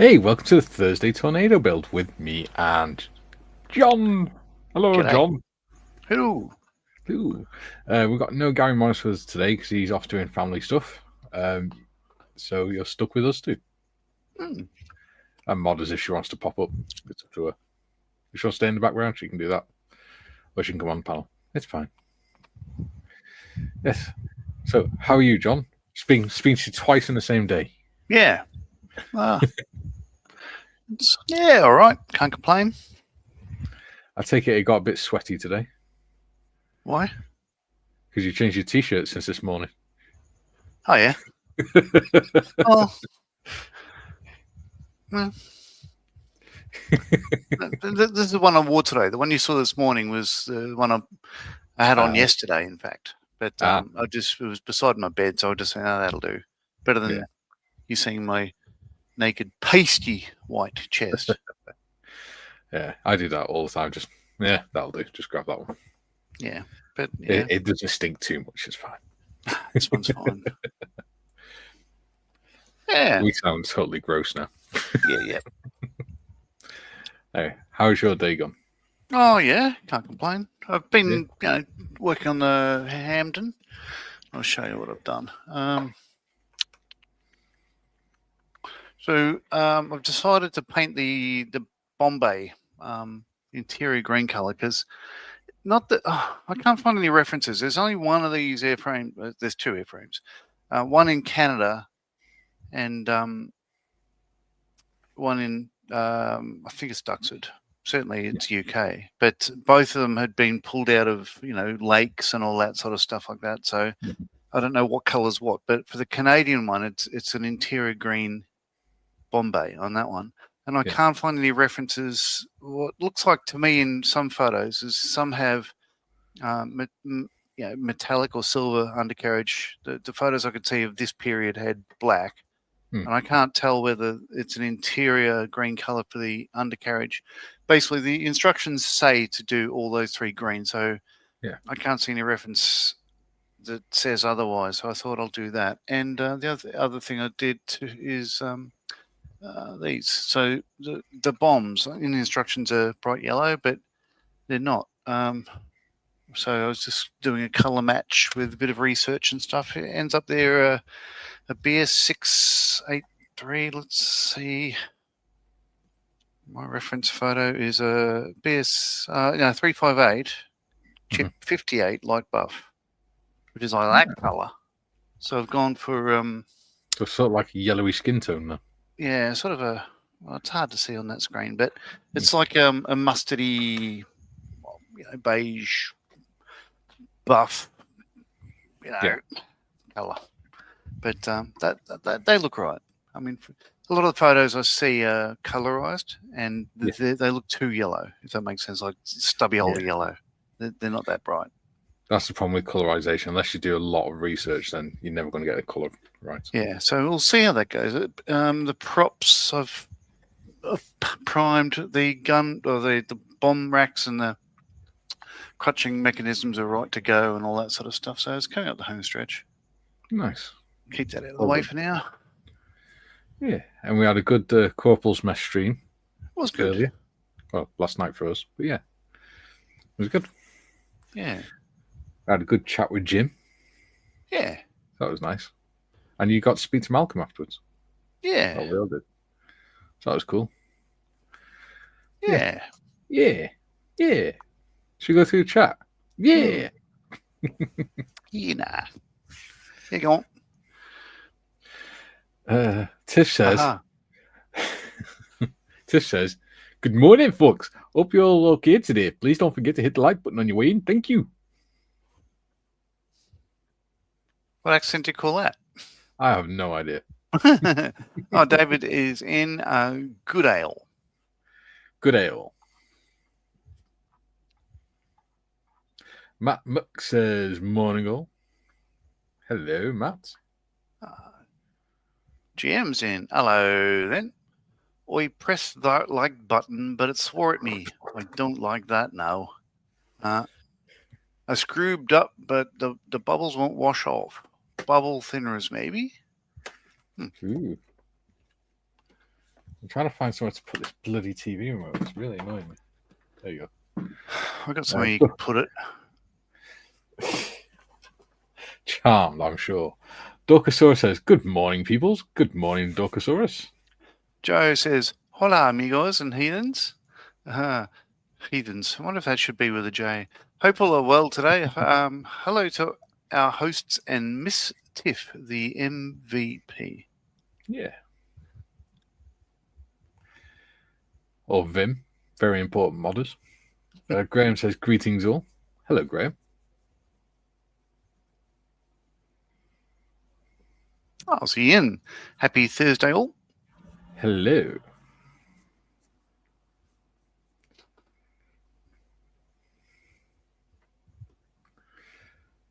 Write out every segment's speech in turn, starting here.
Hey, welcome to the Thursday Tornado Build with me and John. Hello, G'day. John. Hello. Ooh. We've got no Gary Morris with us today because he's off doing family stuff. So you're stuck with us too. Hmm. And Mod as if she wants to pop up. It's up to her. If she wants to stay in the background, she can do that. Or she can come on the panel. It's fine. Yes. So, how are you, John? Speaking to you twice in the same day. Yeah. Yeah, all right. Can't complain. I take it got a bit sweaty today Why? because you changed your t-shirt since this morning. Oh, yeah. Oh. Well, this is the one I wore today. The one you saw this morning was the one I had on yesterday, in fact. But it was beside my bed, so I just said, oh, that'll do. Better than you seeing my naked, pasty white chest. Yeah, I do that all the time. Just, that'll do. Just grab that one. Yeah. But yeah. It doesn't stink too much. It's fine. This one's fine. Yeah. We sound totally gross now. Yeah. Hey, how's your day gone? Oh, yeah. Can't complain. I've been working on the Hampden. I'll show you what I've done. I've decided to paint the Bombay interior green color because not that I can't find any references. There's only one of these airframe. There's two airframes, one in Canada and one in I think it's Duxford. Certainly it's UK, but both of them had been pulled out of lakes and all that sort of stuff like that. So I don't know what color's what, but for the Canadian one, it's an interior green Bombay on that one, and I can't find any references. What looks like to me in some photos is some have metallic or silver undercarriage. The photos I could see of this period had black. And I can't tell whether it's an interior green color for the undercarriage. Basically, the instructions say to do all those three green, so I can't see any reference that says otherwise. So I thought I'll do that. And the other thing I did is these. So the bombs in the instructions are bright yellow, but they're not. So I was just doing a color match with a bit of research and stuff. It ends up there a BS683. Let's see. My reference photo is a BS 358 chip 58 light buff, which is like that color. So I've gone for so sort of like a yellowy skin tone now. Yeah, sort of a. Well, it's hard to see on that screen, but it's like a mustardy, beige, buff, color. But that they look right. I mean, a lot of the photos I see are colorized, and they look too yellow. If that makes sense, like stubby older yellow. They're not that bright. That's the problem with colorization. Unless you do a lot of research, then you're never going to get the color right. Yeah, so we'll see how that goes. The props I've primed the gun or the bomb racks and the crutching mechanisms are right to go and all that sort of stuff. So it's coming up the home stretch. Nice. Keep that out of the way for now. Yeah, and we had a good Corporal's Mesh stream. It was good. Earlier. Well, last night for us, but yeah, it was good. Yeah. I had a good chat with Jim. Yeah. That was nice. And you got to speak to Malcolm afterwards. Yeah. Oh, we all did. So that was cool. Yeah. Yeah. Should we go through the chat? Yeah. Yeah. Here you go. Tish says, good morning, folks. Hope you're all okay today. Please don't forget to hit the like button on your way in. Thank you. What accent do you call that? I have no idea. Oh, David is in Good Ale. Good Ale. Matt Muck says, morning all. Hello, Matt. GM's in. Hello, then. I pressed that like button, but it swore at me. I don't like that now. I screwed up, but the bubbles won't wash off. Bubble thinners, maybe? Ooh. I'm trying to find somewhere to put this bloody TV remote. It's really annoying me. There you go. I've got somewhere you can put it. Charmed, I'm sure. Dorkosaurus says, "Good morning, peoples. Good morning, Dorkosaurus." Joe says, "Hola, amigos and heathens." Heathens. I wonder if that should be with a J. Hope all are well today. Hello to our hosts and Miss Tiff, the MVP. Yeah. Or Vim. Very important modders. Graham says, "Greetings all." Hello, Graham. I'll see you in. Happy Thursday all. Hello.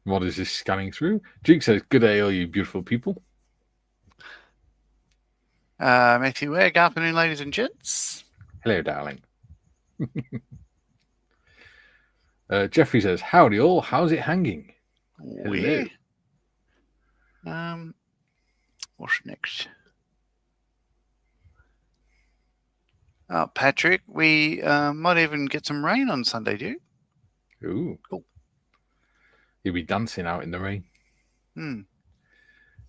Modders is scanning through. Duke says, "Good day, all you beautiful people." Matthew Ware, good afternoon, ladies and gents. Hello, darling. Jeffrey says, "Howdy all. How's it hanging?" Hello. What's next? Patrick, we might even get some rain on Sunday, do you? Ooh. Cool. You'll be dancing out in the rain. Hmm.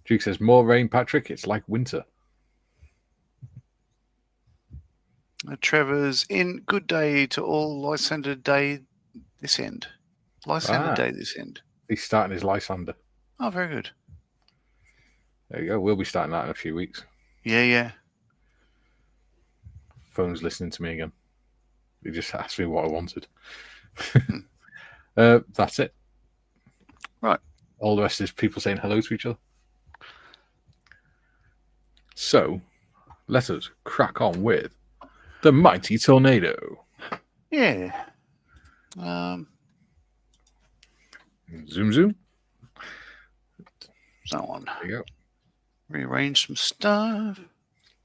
Duke says, "More rain, Patrick. It's like winter." Trevor's in. Good day to all. Lysander Day this end. Lysander Day this end. He's starting his Lysander. Oh, very good. There you go. We'll be starting that in a few weeks. Yeah. Phone's listening to me again. He just asked me what I wanted. That's it. Right. All the rest is people saying hello to each other. So, let us crack on with the mighty tornado. Yeah. Zoom. So on. There you go. Rearrange some stuff.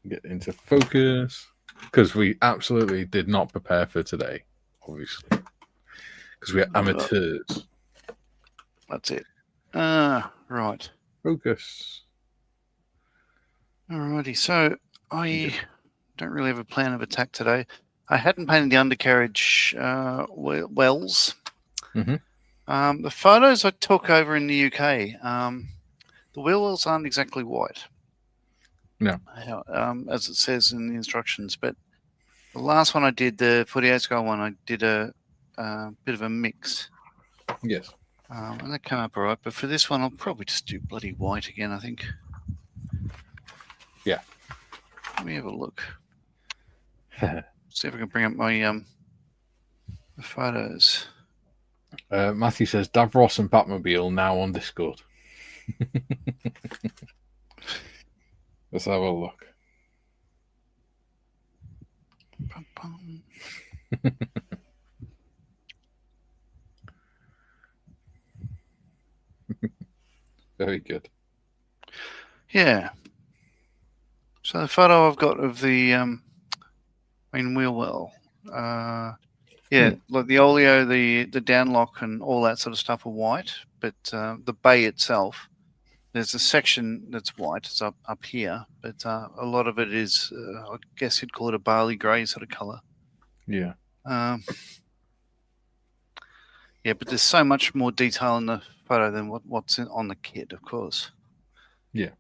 Get into focus. Because we absolutely did not prepare for today, obviously. Because we are amateurs. That's it. Right. Focus. Alrighty. So I don't really have a plan of attack today. I hadn't painted the undercarriage wells. Mm-hmm. The photos I took over in the UK, the wheel wells aren't exactly white. No. As it says in the instructions. But the last one I did, the 48 one, I did a bit of a mix. Yes. And that came up all right. But for this one, I'll probably just do bloody white again, I think. Yeah. Let me have a look. See if I can bring up my photos. Matthew says, "Davros and Batmobile now on Discord." Let's have a look. Very good. Yeah. So the photo I've got of the main wheel well, like the oleo, the downlock, and all that sort of stuff are white, but the bay itself, there's a section that's white. It's up here, but a lot of it is, I guess you'd call it a barley grey sort of colour. Yeah. Yeah, but there's so much more detail in the photo than what's on the kit, of course. Yeah.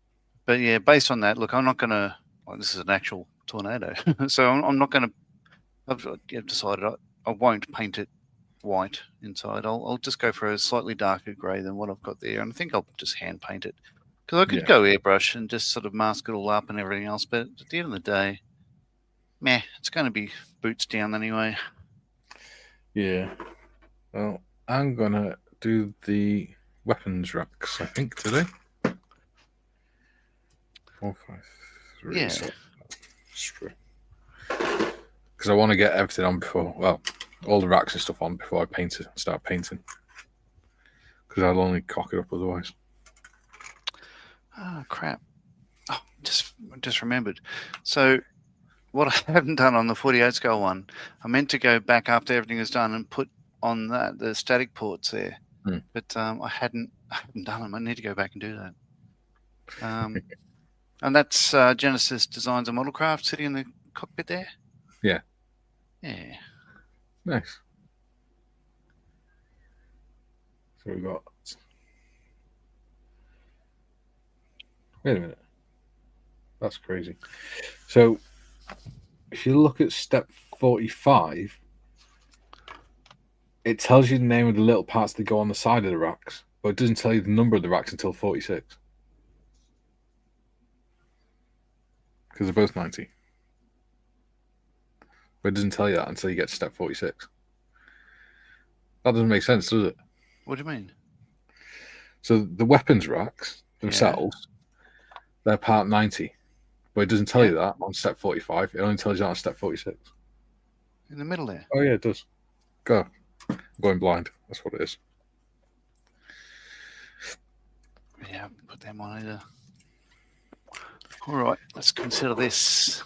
But yeah, based on that, look, I'm not going to. Well, this is an actual tornado, so I'm not going to. I've decided I won't paint it white inside. I'll just go for a slightly darker grey than what I've got there, and I think I'll just hand paint it because I could go airbrush and just sort of mask it all up and everything else. But at the end of the day, it's going to be boots down anyway. Yeah. Well, I'm gonna do the weapons racks, I think, today. 4, 5, 3. Yeah. Because I want to get everything on before, well, all the racks and stuff on before I start painting. Because I'll only cock it up otherwise. Oh crap! Oh, just remembered. So what I haven't done on the 48 scale one, I meant to go back after everything is done and put on the static ports there, but I hadn't done them. I need to go back and do that. And that's Genesis Designs and Modelcraft sitting in the cockpit there? Yeah. Yeah. Nice. So we've got. Wait a minute. That's crazy. So if you look at step 45, it tells you the name of the little parts that go on the side of the racks, but it doesn't tell you the number of the racks until 46. Because they're both 90. But it doesn't tell you that until you get to step 46. That doesn't make sense, does it? What do you mean? So the weapons racks themselves, they're part 90. But it doesn't tell you that on step 45. It only tells you that on step 46. In the middle there. Oh, yeah, it does. Go. I'm going blind. That's what it is. Yeah, put them on either. All right, let's consider this.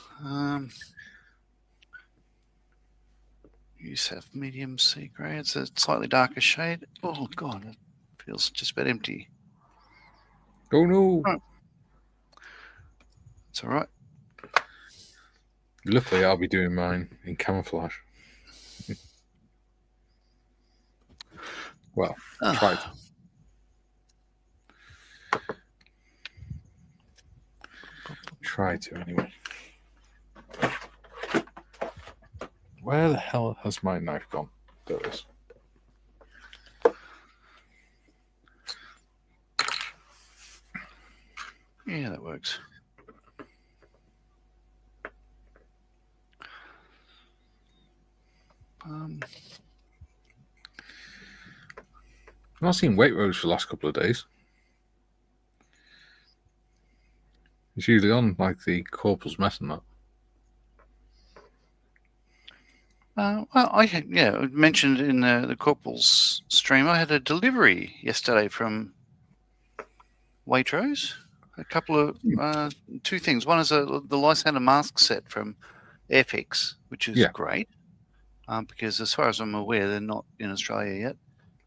USAF medium sea grey. It's a slightly darker shade. Oh, God, it feels just about empty. Oh, no. Oh. It's all right. Luckily, I'll be doing mine in camouflage. Well, try it. Try to, anyway. Where the hell has my knife gone? There it is. Yeah, that works. I've not seen Waitrose for the last couple of days. It's usually on like the Corporal's Mess and that. Well, I mentioned in the Corporal's stream, I had a delivery yesterday from Waitrose. A couple of two things. One is the Lysander mask set from Airfix, which is great, because as far as I'm aware, they're not in Australia yet.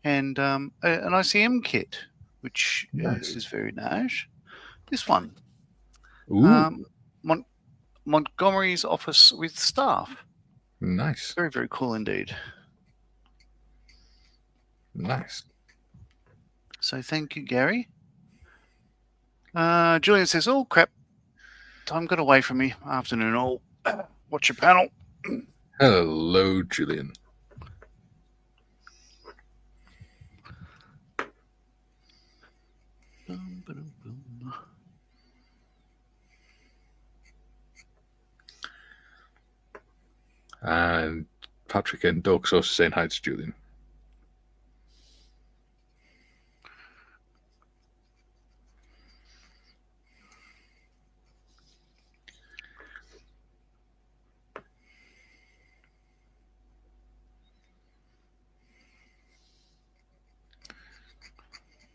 And an ICM kit, which is very nice. This one, Montgomery's office with staff. Nice. Very, very cool indeed. Nice. So thank you, Gary. Julian says, oh, crap. Time got away from me. Afternoon all. Watch your panel. Hello, Julian. And Patrick and Doug also saying hi to Julian.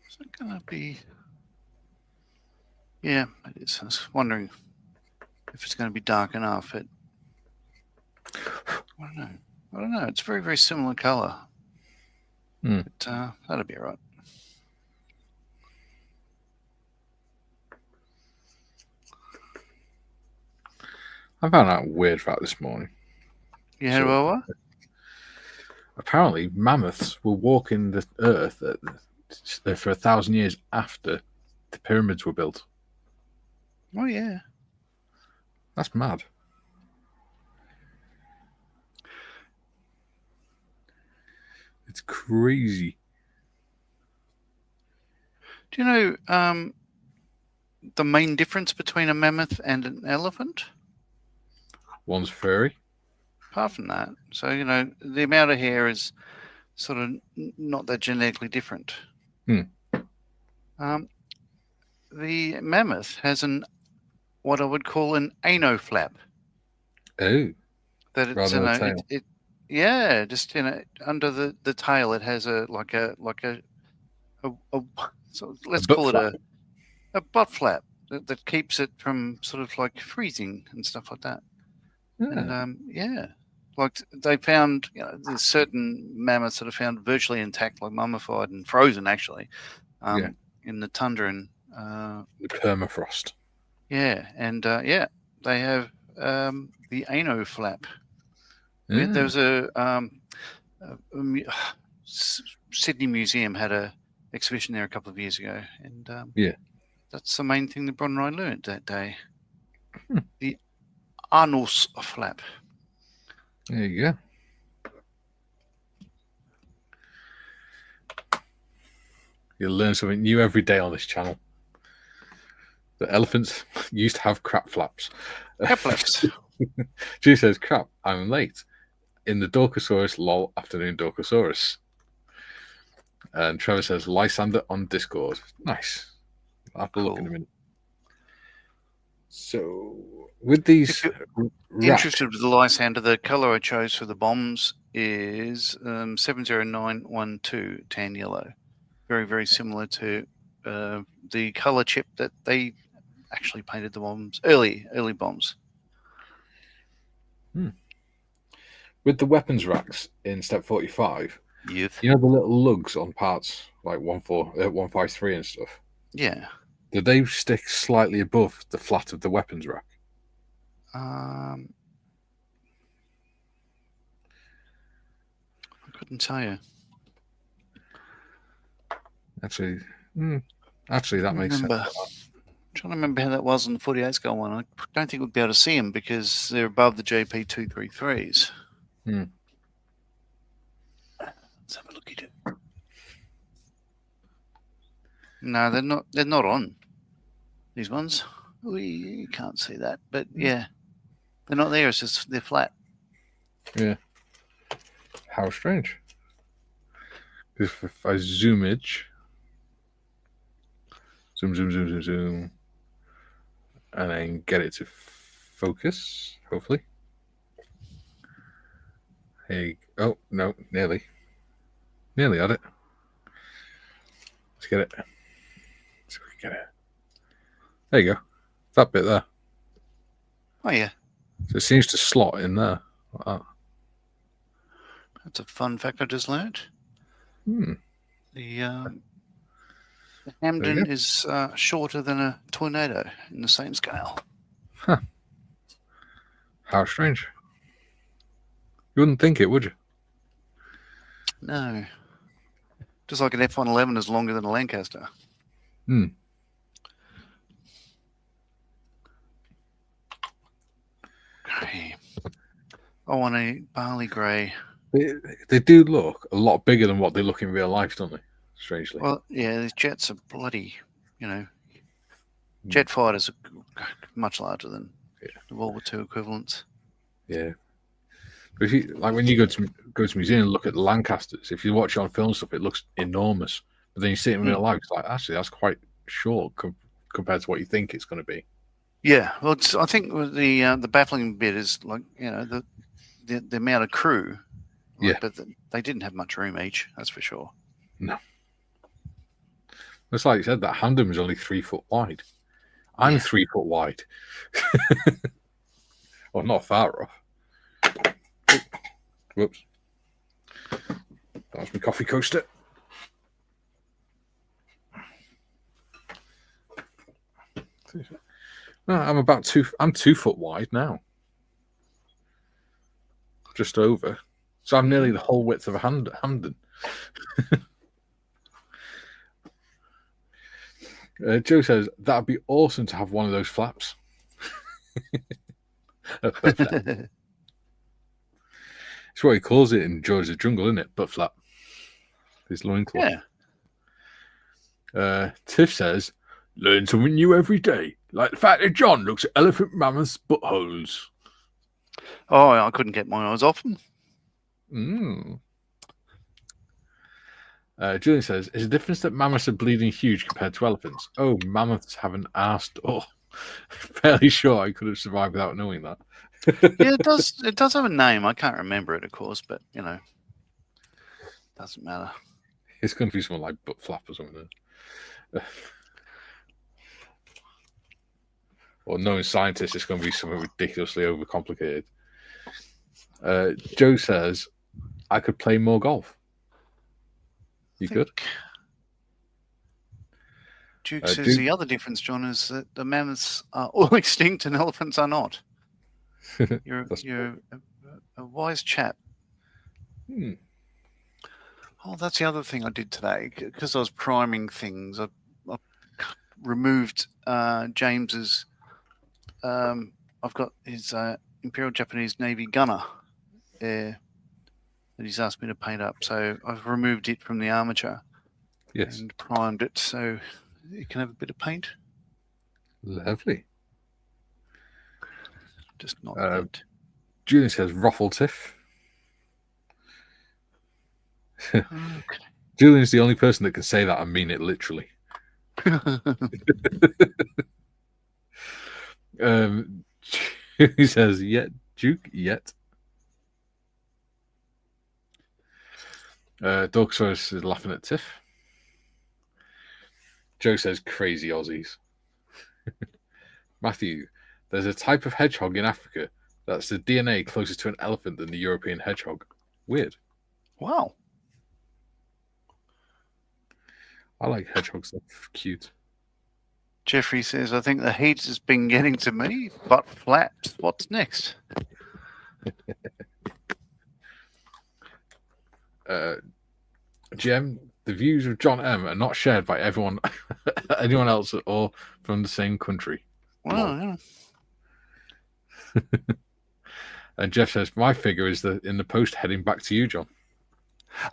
Is it going to be... Yeah, it is. I was wondering if it's going to be dark enough. I don't know. It's very, very similar colour. But that'll be all right. I found out a weird fact this morning. You heard about what? Apparently, mammoths were walking the earth for 1,000 years after the pyramids were built. Oh, yeah. That's mad. It's crazy. Do you know the main difference between a mammoth and an elephant? One's furry. Apart from that, so, the amount of hair is sort of not that genetically different. The mammoth has what I would call an anoflap. Oh. That it's just under the tail it has so let's call it a butt flap that keeps it from sort of like freezing and stuff like that. Yeah. And like they found there's certain mammoths that are found virtually intact, like mummified and frozen actually, in the tundra and the permafrost. Yeah, and they have the ano flap. Yeah. There was a Sydney Museum had a exhibition there a couple of years ago, and that's the main thing that Bron and I learned that day. The Arnos flap. There you go. You'll learn something new every day on this channel. The elephants used to have crap flaps. Crap flaps. She says, crap, I'm late. In the Dorcosaurus, lol, afternoon Dorcosaurus. And Trevor says, Lysander on Discord. Nice. I'll have to look in a minute. So, with these interested with the Lysander, the colour I chose for the bombs is 70912 tan yellow. Very, very similar to the colour chip that they actually painted the bombs, early bombs. With the weapons racks in step 45, yes. You know the little lugs on parts like 153 and stuff? Yeah. Do they stick slightly above the flat of the weapons rack? I couldn't tell you. Actually, that makes sense. I'm trying to remember how that was on the 48 scale one. I don't think we'd be able to see them because they're above the JP233s. Let's have a look at it. No, they're not on these ones. We can't see that, but yeah, they're not there. It's just they're flat. Yeah. How strange. If I zoom, and then get it to focus, hopefully. Hey, oh no, nearly had it. Let's get it. See if we can get it. There you go. That bit there. Oh yeah. So it seems to slot in there. Like that. That's a fun fact I just learned. The Hamden is shorter than a Tornado in the same scale. Huh. How strange. You wouldn't think it, would you? No. Just like an F111 is longer than a Lancaster. Okay. I want a barley grey. They do look a lot bigger than what they look in real life, don't they? Strangely. Well, yeah, these jets are bloody, jet fighters are much larger than the World War II equivalents. Yeah. But if you when you go to museum and look at the Lancasters, if you watch it on film stuff, it looks enormous. But then you see it in real life, it's like actually that's quite short compared to what you think it's going to be. Yeah, well, I think the baffling bit is the amount of crew. But they didn't have much room each. That's for sure. No. It's like you said, that Hamden was only 3 foot wide. I'm 3 foot wide. Well, not far off. Whoops. That was my coffee coaster. No, I'm 2 foot wide now. Just over. So I'm nearly the whole width of a Hamden. Joe says, that'd be awesome to have one of those flaps. It's what he calls it in George the Jungle, isn't it? Butt flap. His loincloth. Yeah. Tiff says, learn something new every day. Like the fact that John looks at elephant mammoths' buttholes. Oh, I couldn't get my eyes off them. Julian says, is the difference that mammoths are bleeding huge compared to elephants? Oh, mammoths have an arse door. Fairly sure I could have survived without knowing that. Yeah, it does. It does have a name. I can't remember it, of course, but doesn't matter. It's going to be something like butt flap or something. Or knowing scientists, it's going to be something ridiculously overcomplicated. Joe says, I could play more golf. You could? Duke says the other difference, John, is that the mammoths are all extinct and elephants are not. You're a wise chap. Oh, that's the other thing I did today. Because I was priming things, I removed James's. I've got his Imperial Japanese Navy gunner there that he's asked me to paint up. So I've removed it from the armature. Yes. And primed it so it can have a bit of paint. Lovely. Just not that. Julian says ruffle tiff. Okay. Julian's the only person that can say that and mean it literally. He says, "Yet, Duke, yet." Dogsaurus is laughing at Tiff. Joe says, "Crazy Aussies." Matthew, there's a type of hedgehog in Africa that's the DNA closer to an elephant than the European hedgehog. Weird. Wow. I like hedgehogs. They're cute. Jeffrey says, I think the heat has been getting to me. Butt flaps. What's next? Jem, the views of John M are not shared by anyone else or from the same country. Wow, yeah. And Jeff says, my figure is in the post heading back to you, John.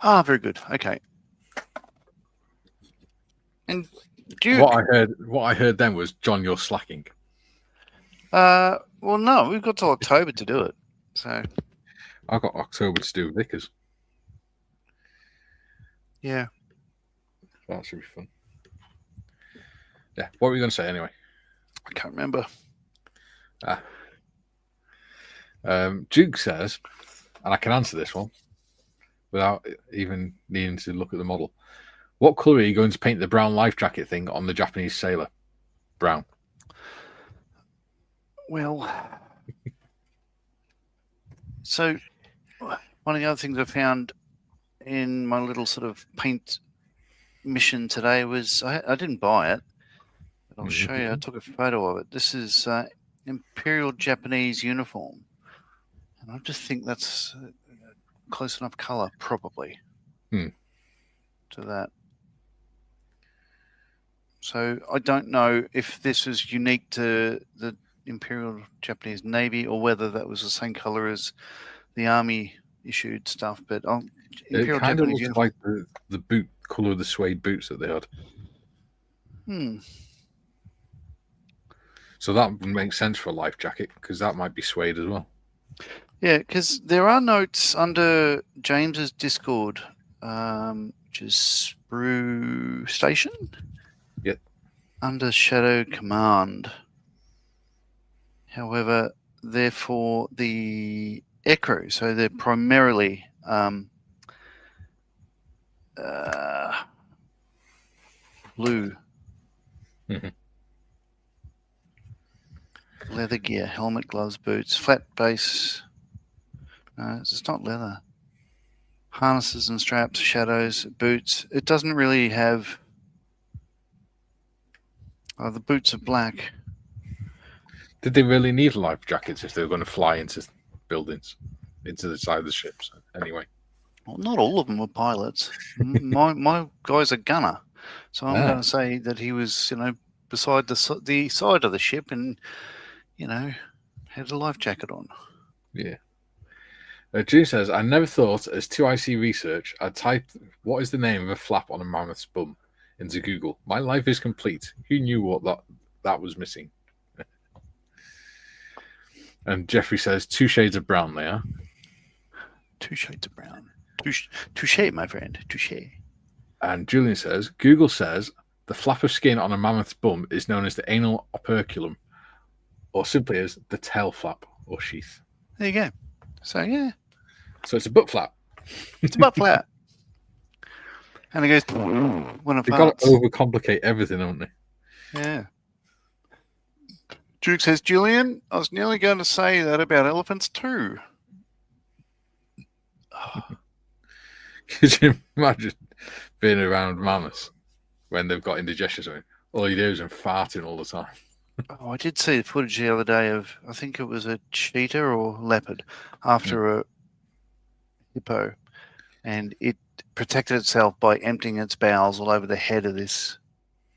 Ah, very good. Okay. And Duke, what I heard then was, John, you're slacking. Well, no, we've got till October to do it. So I've got October to do Vickers. Yeah. That should be fun. Yeah. What were you going to say anyway? I can't remember. Duke says, and I can answer this one without even needing to look at the model. What colour are you going to paint the brown life jacket thing on the Japanese sailor? Brown. Well, so one of the other things I found in my little sort of paint mission today was I didn't buy it, but I'll show you. I took a photo of it. This is Imperial Japanese uniform, and I just think that's close enough colour, probably, to that. So I don't know if this is unique to the Imperial Japanese Navy or whether that was the same colour as the Army issued stuff, but Imperial Japanese looks uniform. Like the boot colour of the suede boots that they had. So that makes sense for a life jacket because that might be suede as well. Yeah, because there are notes under James's Discord, which is Sprue Station. Yep. Under Shadow Command. However, they're for the Echo, so they're primarily blue. Leather gear, helmet, gloves, boots, flat base. No, it's not leather. Harnesses and straps, shadows, boots. It doesn't really have... Oh, the boots are black. Did they really need life jackets if they were going to fly into buildings, into the side of the ships? Anyway. Well, not all of them were pilots. my guy's a gunner. So I'm going to say that he was, beside the side of the ship and, had a life jacket on. Yeah. June says, I never thought as 2IC research I'd type what is the name of a flap on a mammoth's bum into Google. My life is complete. Who knew what that was missing? And Jeffrey says, 2 shades of brown there. 2 shades of brown. Touche, my friend. Touche. And Julian says, Google says the flap of skin on a mammoth's bum is known as the anal operculum, or simply as the tail flap or sheath. There you go. So, yeah. So it's a butt flap. It's a butt flap. And it goes when it They've got to overcomplicate everything, haven't they? Yeah. Duke says, Julian, I was nearly going to say that about elephants too. Could you imagine being around mammoths when they've got indigestion or something? All you do is farting all the time. Oh, I did see the footage the other day of, I think it was a cheetah or leopard after a hippo, and it protected itself by emptying its bowels all over the head of this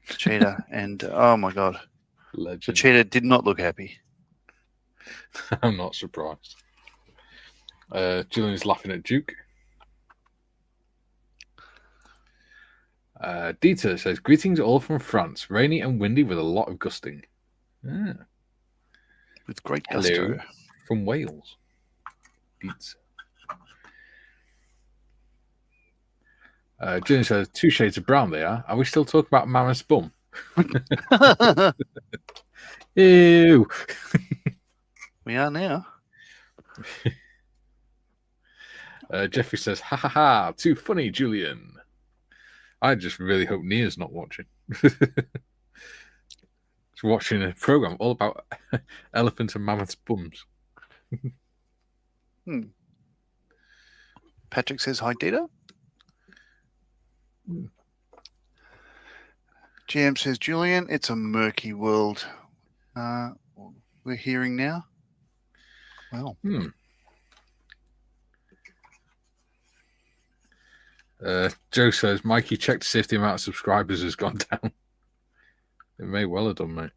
cheetah. And oh my God, Legend. the cheetah did not look happy. I'm not surprised. Julian's laughing at Duke. Dieter says, greetings all from France. Rainy and windy with a lot of gusting. Ah. With great Hello gusto. from Wales. Dieter. Julian says, 2 shades of brown they are. Are we still talking about Mammoth's bum? Ew. We are now. Jeffrey says, ha ha ha, too funny, Julian. I just really hope Nia's not watching. She's watching a program all about elephants and mammoths' bums. Patrick says, hi, Dita. GM says, Julian, it's a murky world. We're hearing now. Well. Joe says, Mikey, check to see if the amount of subscribers has gone down. It may well have done, mate.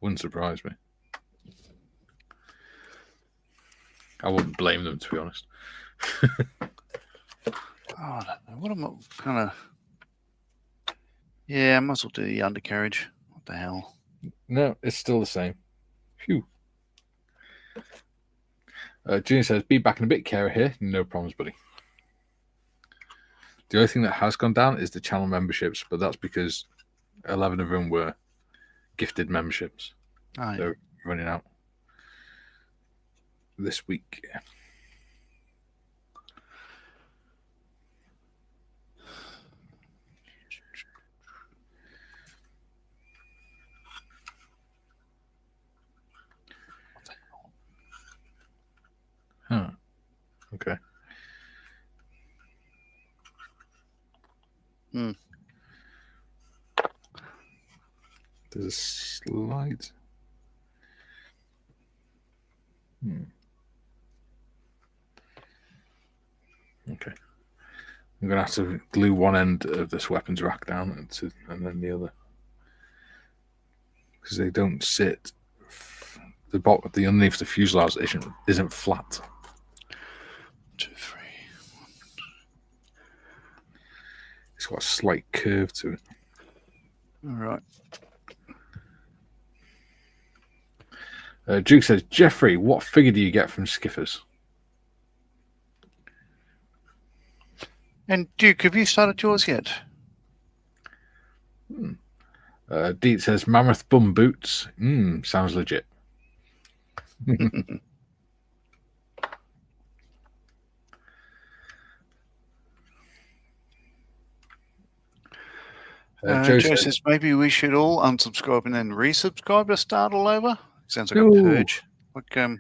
Wouldn't surprise me. I wouldn't blame them, to be honest. I don't know. What am I kind of... Yeah, I might as well do the undercarriage. What the hell? No, it's still the same. Phew. Junior says, be back in a bit, Kara here. No problems, buddy. The only thing that has gone down is the channel memberships, but that's because 11 of them were gifted memberships. Oh, yeah. They're running out this week. Huh. Okay. There's a slight. Okay. I'm going to have to glue one end of this weapons rack down and then the other. Because they don't sit. The underneath the fuselage isn't flat. 2, 3. It's got a slight curve to it. All right. Duke says, Jeffrey, what figure do you get from Skiffers? And Duke, have you started yours yet? Deet says, mammoth bum boots. Sounds legit. Joe says maybe we should all unsubscribe and then resubscribe to start all over. Sounds like a purge. Like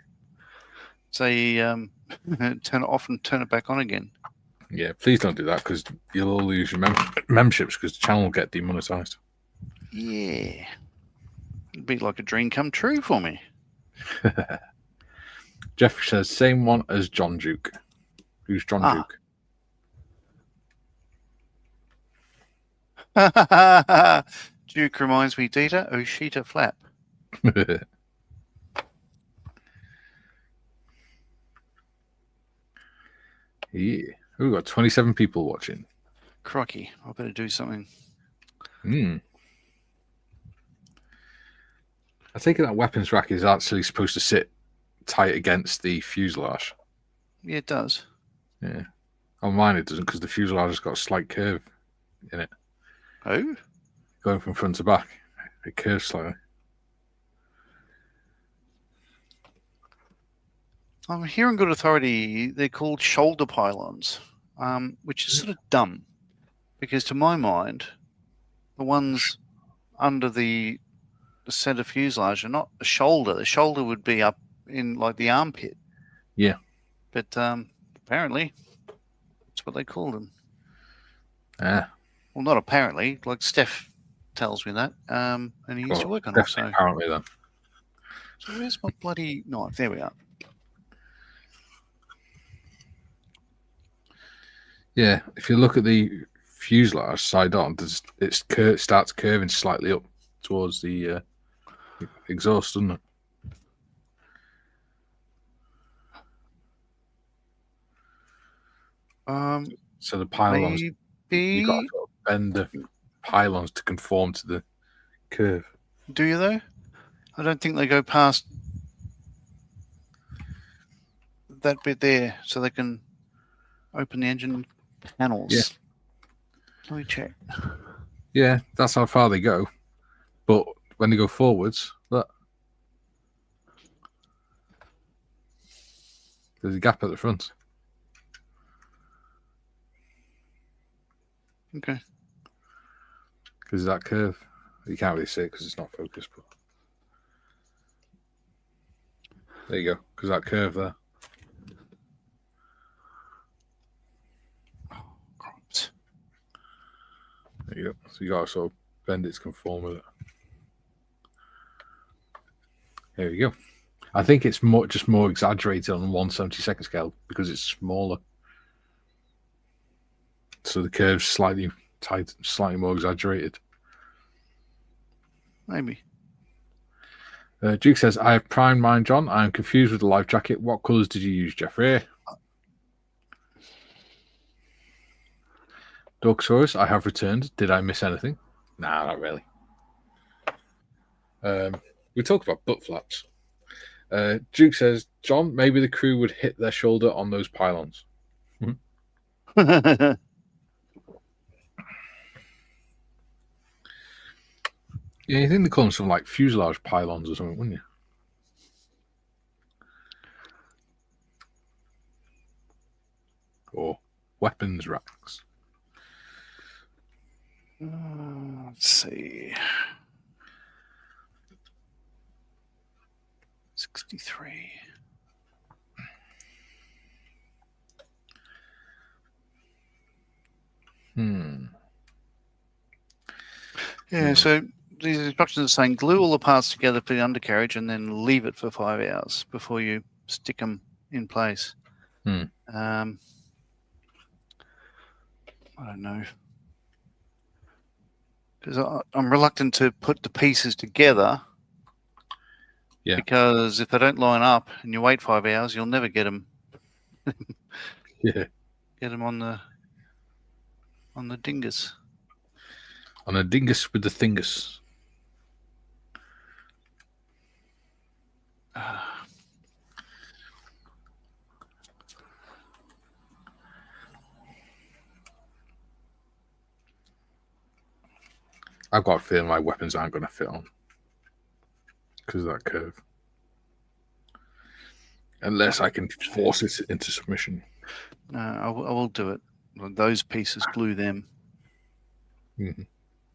say turn it off and turn it back on again. Yeah, please don't do that because you'll all lose your memberships because the channel will get demonetized. Yeah, it'd be like a dream come true for me. Jeffrey says same one as John Duke. Who's John Duke? Duke reminds me, Dieter, Oshita Flap. Yeah, we've got 27 people watching. Crikey, I better do something. I take it that weapons rack is actually supposed to sit tight against the fuselage. Yeah, it does. Yeah. On mine it doesn't because the fuselage has got a slight curve in it. Oh? Going from front to back. It curves slightly. I'm hearing good authority. They're called shoulder pylons, which is sort of dumb because to my mind, the ones under the center fuselage are not a shoulder. The shoulder would be up in like the armpit. Yeah. But apparently, that's what they call them. Ah. Well, not apparently. Like Steph tells me that. And he used to Well, work on it. definitely, apparently then. So where's my bloody knife? There we are. Yeah, if you look at the fuselage side on, it starts curving slightly up towards the exhaust, doesn't it? So the pylons, you've got to sort of bend the pylons to conform to the curve. Do you though? I don't think they go past that bit there, so they can open the engine panels. Yeah. Let me check. Yeah, that's how far they go. But when they go forwards, look, there's a gap at the front. Okay. Because of that curve. You can't really see it because it's not focused. But there you go. Because that curve there. There you go. So you got to sort of bend it to conform with it. There you go. I think it's just more exaggerated on the 1/72 scale because it's smaller. So the curve's slightly tight, slightly more exaggerated. Maybe. Duke says, I have primed mine, John. I am confused with the life jacket. What colours did you use, Jeffrey? Dorksaurus, I have returned. Did I miss anything? Nah, not really. We talk about butt flaps. Duke says, John, maybe the crew would hit their shoulder on those pylons. Yeah, Yeah, you think they call them something like fuselage pylons or something, wouldn't you? Or weapons racks. let's see. 63. Yeah, so these instructions are saying glue all the parts together for the undercarriage and then leave it for 5 hours before you stick them in place. I don't know. Because I'm reluctant to put the pieces together. Yeah. Because if they don't line up and you wait 5 hours, you'll never get them. Yeah. Get them on the dingus. On a dingus with the thingus. I've got a feeling my weapons aren't going to fit on because of that curve. Unless I can force it into submission. No, I will do it. Those pieces, glue them. Mm-hmm.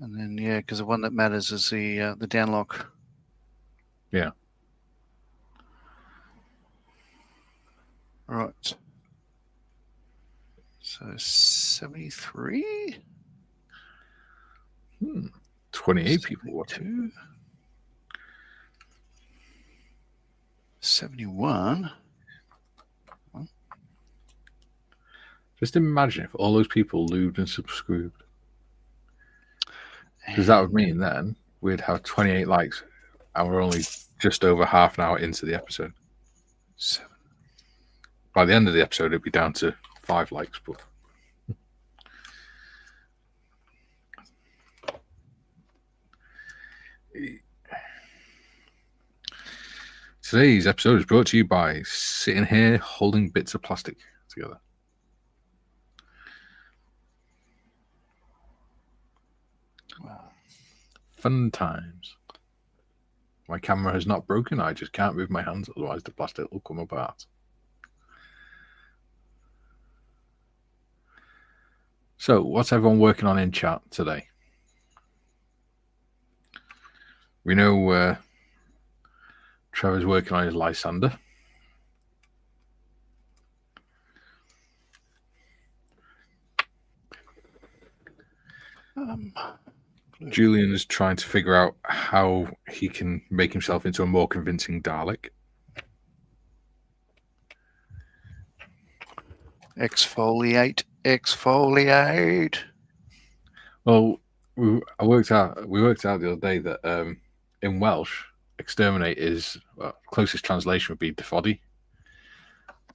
And then, yeah, because the one that matters is the downlock. Yeah. Right. So 73? 28 people watching. 71. Just imagine if all those people lubed and subscribed. Because that would mean then we'd have 28 likes and we're only just over half an hour into the episode. 7. By the end of the episode, it'd be down to 5 likes. But today's episode is brought to you by sitting here holding bits of plastic together. Wow. Fun times. My camera has not broken. I just can't move my hands, otherwise the plastic will come apart. So, what's everyone working on in chat today? We know Trevor's working on his Lysander. Julian is trying to figure out how he can make himself into a more convincing Dalek. Exfoliate. Well, we worked out the other day that in Welsh, exterminate is closest translation would be defoddy.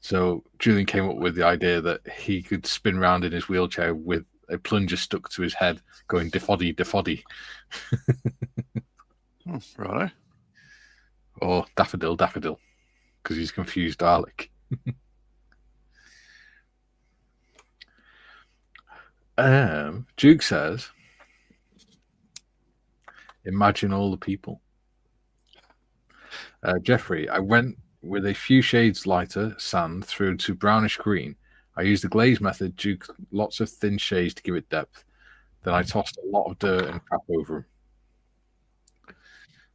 So Julian came up with the idea that he could spin around in his wheelchair with a plunger stuck to his head, going defoddy, defoddy. Right. Or daffodil, daffodil, because he's confused Dalek. Duke says, imagine all the people. Jeffrey, I went with a few shades lighter sand through to brownish green. I used the glaze method, Duke, lots of thin shades to give it depth. Then I tossed a lot of dirt and crap over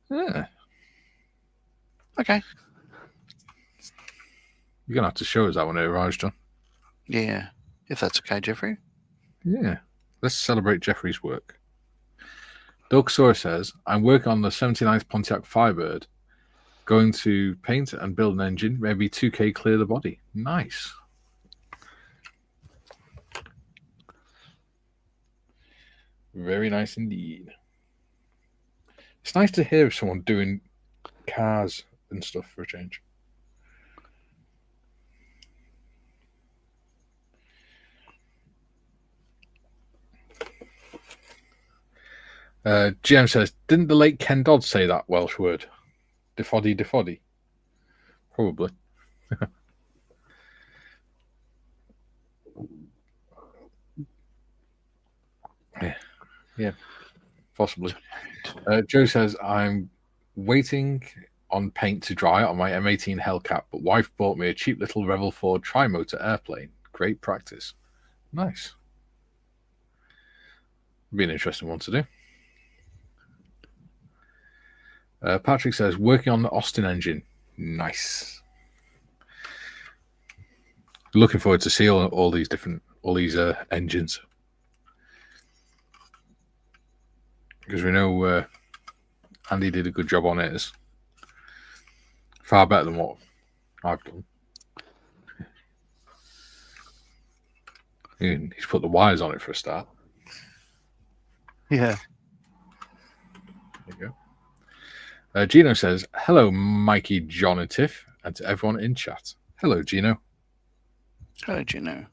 them. Yeah. Okay. You're going to have to show us that when it arrives, John. Yeah, if that's okay, Jeffrey. Yeah. Let's celebrate Jeffrey's work. Dogsaur says, I'm working on the 79th Pontiac Firebird. Going to paint and build an engine, maybe 2K clear the body. Nice. Very nice indeed. It's nice to hear someone doing cars and stuff for a change. GM says, didn't the late Ken Dodd say that Welsh word? Defoddy, defoddy. Probably. Yeah, possibly. Joe says, I'm waiting on paint to dry on my M18 Hellcat, but wife bought me a cheap little Revell Ford tri-motor airplane. Great practice. Nice. Be an interesting one to do. Patrick says, working on the Austin engine. Nice. Looking forward to see all these engines. Because we know Andy did a good job on it. Far better than what I've done. He's put the wires on it for a start. Yeah. There you go. Gino says, hello, Mikey, John, and Tiff, and to everyone in chat. Hello, Gino. Hello, Gino.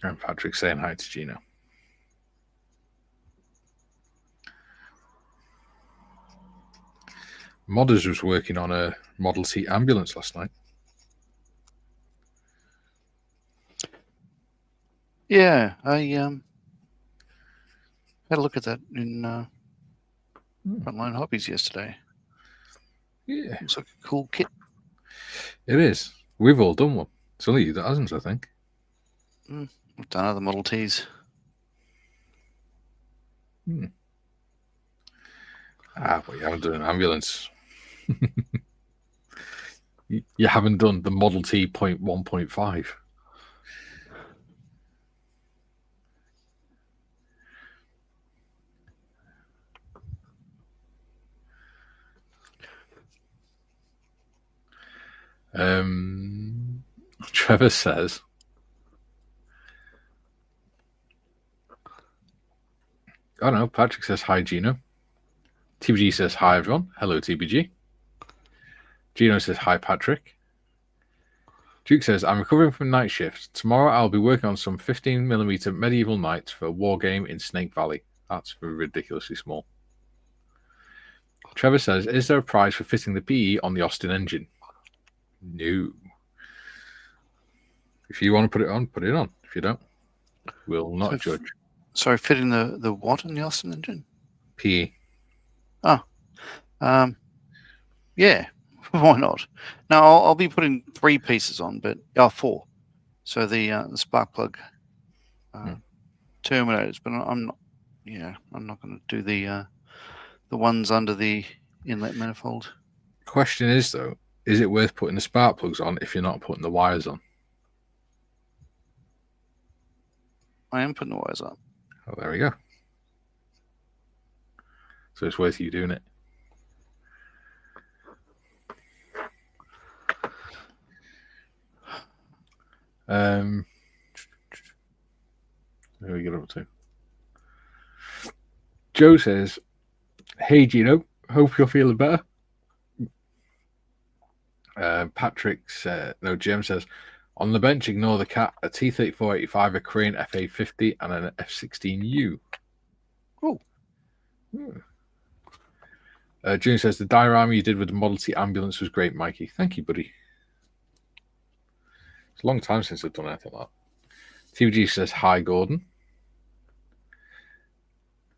And Patrick saying hi to Gino. Modders was working on a Model T ambulance last night. Yeah, I had a look at that in Frontline Hobbies yesterday. Yeah. Looks like a cool kit. It is. We've all done one. It's only you that hasn't, I think. I've done other Model Ts. But you haven't done an ambulance. You haven't done the Model T 1.5. Trevor says, oh no, Patrick says hi, Gino. TBG says hi, everyone. Hello, TBG. Gino says hi, Patrick. Duke says, I'm recovering from night shift. Tomorrow I'll be working on some 15mm medieval knights for a war game in Snake Valley. That's ridiculously small. Trevor says, is there a prize for fitting the PE on the Austin engine? No. If you want to put it on, put it on. If you don't, we'll not judge. Sorry, fitting the what in the Austin engine? PE. Oh. Yeah, why not? Now, I'll be putting 3 pieces on, but 4. So the spark plug terminators, but I'm not. Yeah, I'm not going to do the ones under the inlet manifold. Question is though, Is it worth putting the spark plugs on if you're not putting the wires on? I am putting the wires on. Oh, there we go. So it's worth you doing it. Where we get up to? Joe says, "Hey Gino, hope you're feeling better." Patrick said, no, Jim says, "On the bench, ignore the cat, a T-34-85, a Crane FA-50, and an F-16U." Oh. June says, "The diorama you did with the Model T ambulance was great, Mikey." Thank you, buddy. It's a long time since I've done anything like that. TVG says, "Hi, Gordon."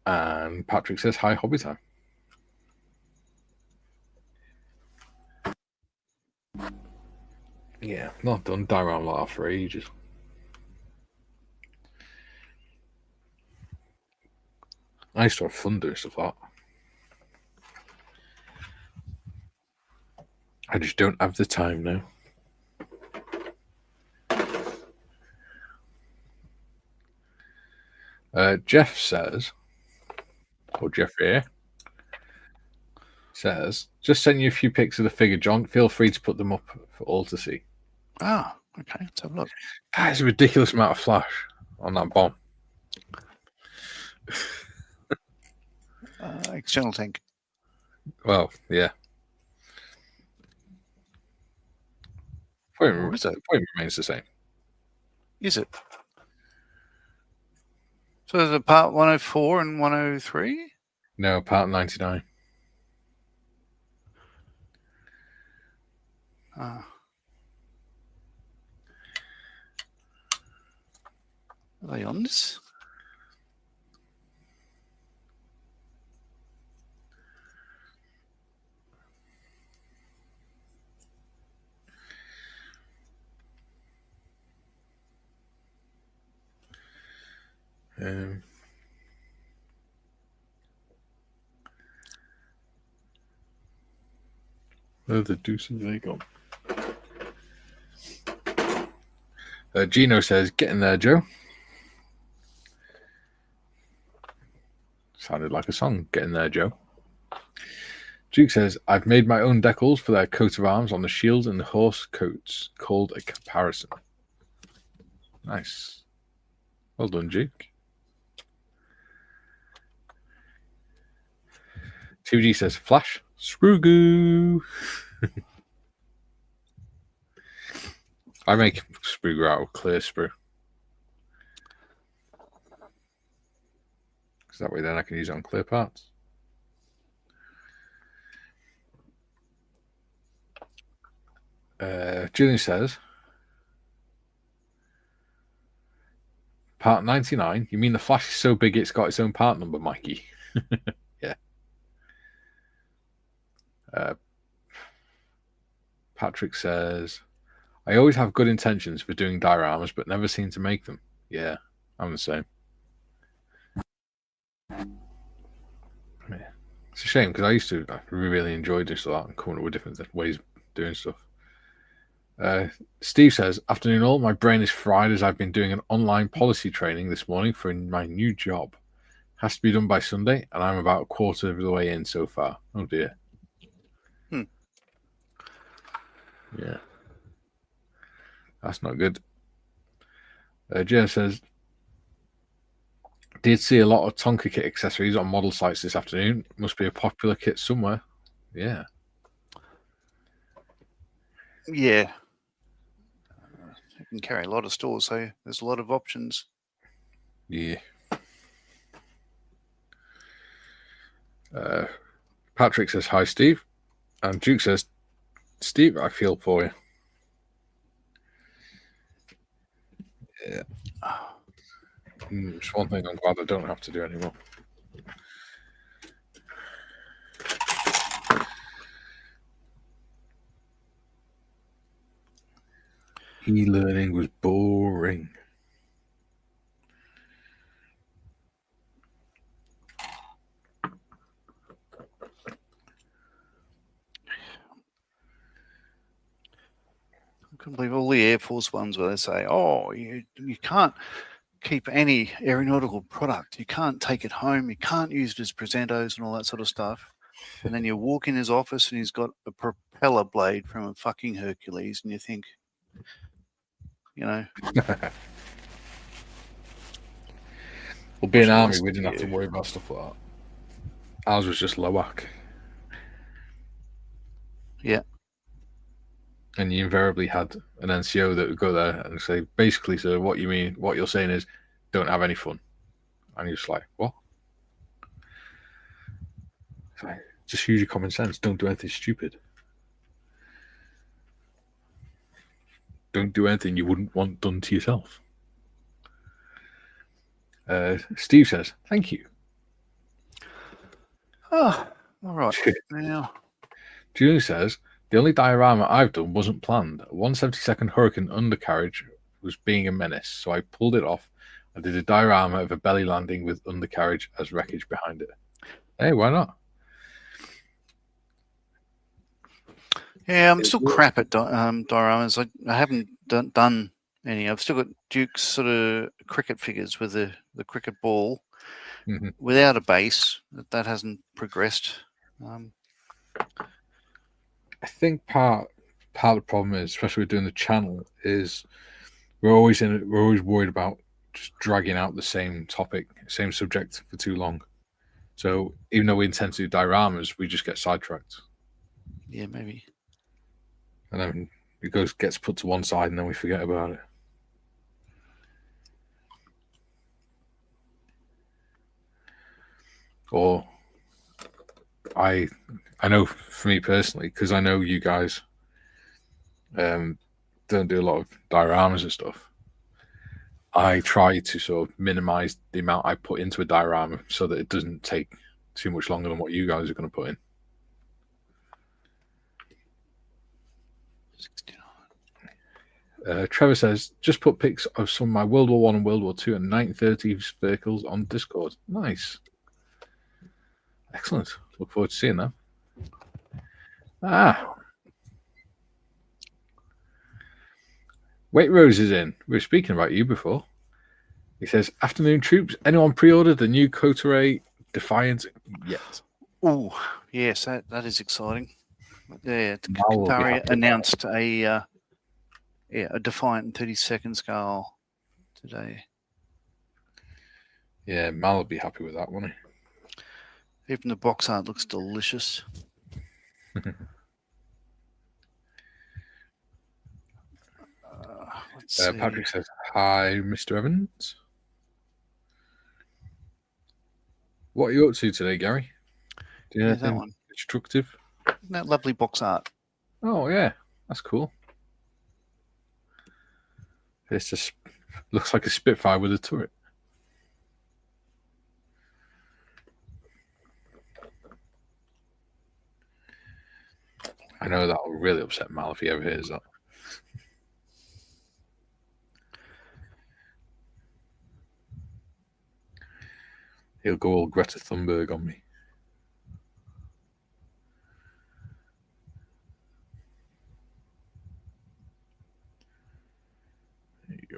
And Patrick says, "Hi, Hobby Time." Yeah, not done diorama like that for ages. I used to have fun doing stuff like that. I just don't have the time now. Jeff says, or Jeffrey says, "Just send you a few pics of the figure, John. Feel free to put them up for all to see." Ah, okay. Let's have a look. That is a ridiculous amount of flash on that bomb. External tank. Well, yeah. Point remains the same. Is it? So there's a part 104 and 103? No, part 99. Are they on this? Where the deuce have they gone? Gino says, "Get in there, Joe." Sounded like a song. "Get in there, Joe." Duke says, "I've made my own decals for their coat of arms on the shield and the horse coats, called a comparison." Nice. Well done, Duke. TVG says, "Flash, Sproogu." I make Sproogu out of clear sprue. Because that way then I can use it on clear parts. Julian says, "Part 99? You mean the Flash is so big it's got its own part number, Mikey?" Yeah. Patrick says, "I always have good intentions for doing dioramas, but never seem to make them." Yeah, I'm the same. Yeah. It's a shame because I really enjoy this a lot and coming up with different ways of doing stuff. Steve says, "Afternoon all, my brain is fried as I've been doing an online policy training this morning for my new job. Has to be done by Sunday, and I'm about a quarter of the way in so far." Oh dear. Yeah. That's not good. Jen says, "Did see a lot of Tonka kit accessories on model sites this afternoon. Must be a popular kit somewhere." Yeah. Yeah. You can carry a lot of stores, so there's a lot of options. Yeah. Patrick says, "Hi, Steve." And Duke says, "Steve, I feel for you." Yeah. It's one thing I'm glad I don't have to do anymore. E-learning was boring. couldn't believe all the Air Force ones where they say, "Oh, you can't keep any aeronautical product. You can't take it home. You can't use it as presentos and all that sort of stuff." And then you walk in his office and he's got a propeller blade from a fucking Hercules, and you think, Well, being Army, we didn't have to worry about stuff like that. Ours was just LOAC. Yeah. And you invariably had an NCO that would go there and say, basically, sir, what you're saying is, don't have any fun. And you're just like, what? Like, just use your common sense. Don't do anything stupid. Don't do anything you wouldn't want done to yourself. Steve says, thank you. Oh, all right. Now, Julie says, the only diorama I've done wasn't planned. A 172nd Hurricane undercarriage was being a menace, so I pulled it off. I did a diorama of a belly landing with undercarriage as wreckage behind it. Hey, why not? Yeah, I'm still crap at dioramas. I haven't done any. I've still got Duke's sort of cricket figures with the cricket ball without a base. That hasn't progressed. I think part of the problem is, especially with doing the channel, is we're always worried about just dragging out the same topic, same subject for too long. So even though we intend to do dioramas, we just get sidetracked. Yeah, maybe. And then it gets put to one side, and then we forget about it. Or I know for me personally, because I know you guys don't do a lot of dioramas and stuff. I try to sort of minimize the amount I put into a diorama so that it doesn't take too much longer than what you guys are going to put in. 69. Trevor says, just put pics of some of my World War I and World War II and 1930s vehicles on Discord. Nice. Excellent. Look forward to seeing them. Wait Rose is in. We were speaking about you before. He says, afternoon troops, anyone pre-ordered the new Coteray Defiant yet? Oh, yes, that is exciting. Yeah, Qatari announced a Defiant 32nd scale today. Yeah, Mal will be happy with that, won't he? Even the box art looks delicious. Patrick says, hi, Mr. Evans. What are you up to today, Gary? Do you have anything instructive? Isn't that lovely box art? Oh, yeah. That's cool. It just looks like a Spitfire with a turret. I know that will really upset Mal if he ever hears that. He'll go all Greta Thunberg on me. There you go.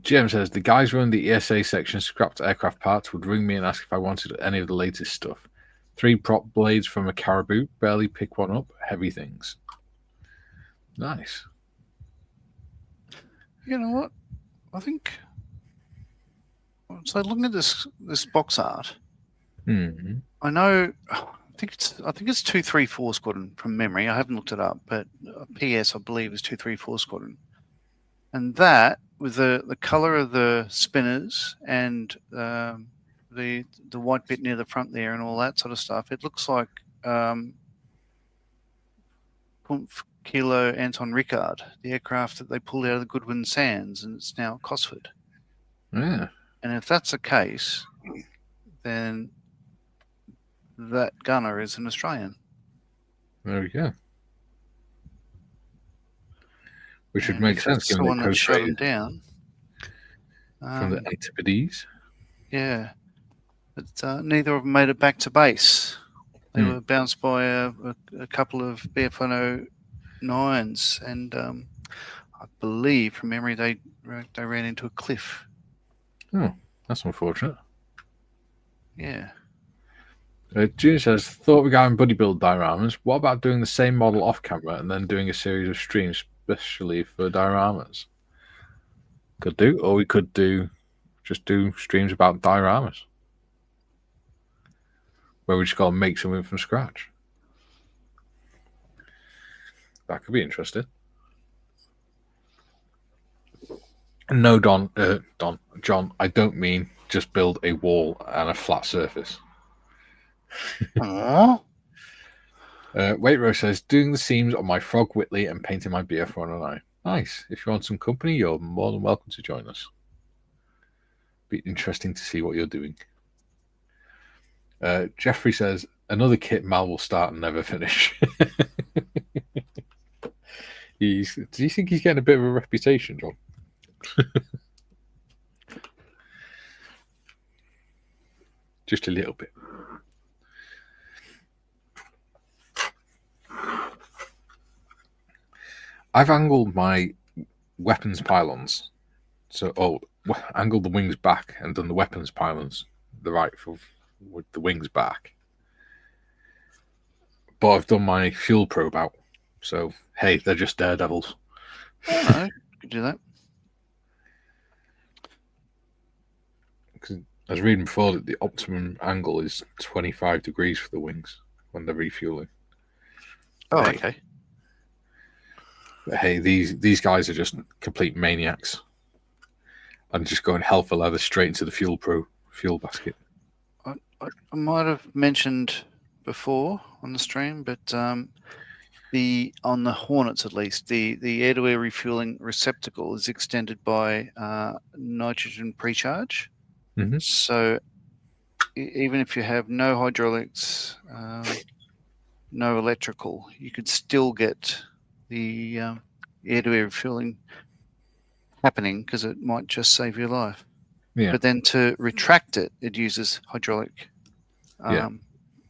GM says, the guys running the ESA section scrapped aircraft parts would ring me and ask if I wanted any of the latest stuff. 3 prop blades from a Caribou, barely pick one up, heavy things. Nice. You know what? I think so. Looking at this box art, I know. I think it's 234 Squadron from memory. I haven't looked it up, but PS I believe is 234 Squadron, and that with the color of the spinners and the white bit near the front there and all that sort of stuff. It looks like Kilo Anton Ricard, the aircraft that they pulled out of the Goodwin Sands, and it's now at Cosford. Yeah. And if that's the case, then that gunner is an Australian. There we go. Which would make sense given the one that shut him down from the Antipodes. Yeah. But neither of them made it back to base. They were bounced by a couple of BF 109s, and I believe, from memory, they ran into a cliff. Oh, that's unfortunate. Yeah. June says, thought regarding bodybuild dioramas, what about doing the same model off camera and then doing a series of streams especially for dioramas? Could do, or we could just do streams about dioramas where we just got to make something from scratch. That could be interesting. No, John, I don't mean just build a wall and a flat surface. Waitrose says, doing the seams on my Frog Whitley and painting my BF 109. Nice. If you want some company, you're more than welcome to join us. Be interesting to see what you're doing. Jeffrey says, another kit Mal will start and never finish. Do you think he's getting a bit of a reputation, John? Just a little bit. I've angled my weapons pylons. So, angled the wings back and done the weapons pylons the right with the wings back. But I've done my fuel probe out. So, hey, they're just daredevils. I could do that. Because I was reading before that the optimum angle is 25 degrees for the wings when they're refueling. Oh, okay. But hey, these guys are just complete maniacs. And just going hell for leather straight into the fuel basket. I might have mentioned before on the stream, but on the Hornets at least, the air-to-air refueling receptacle is extended by nitrogen precharge. Mm-hmm. So even if you have no hydraulics, no electrical, you could still get the air-to-air refueling happening because it might just save your life. Yeah. But then to retract it, it uses hydraulic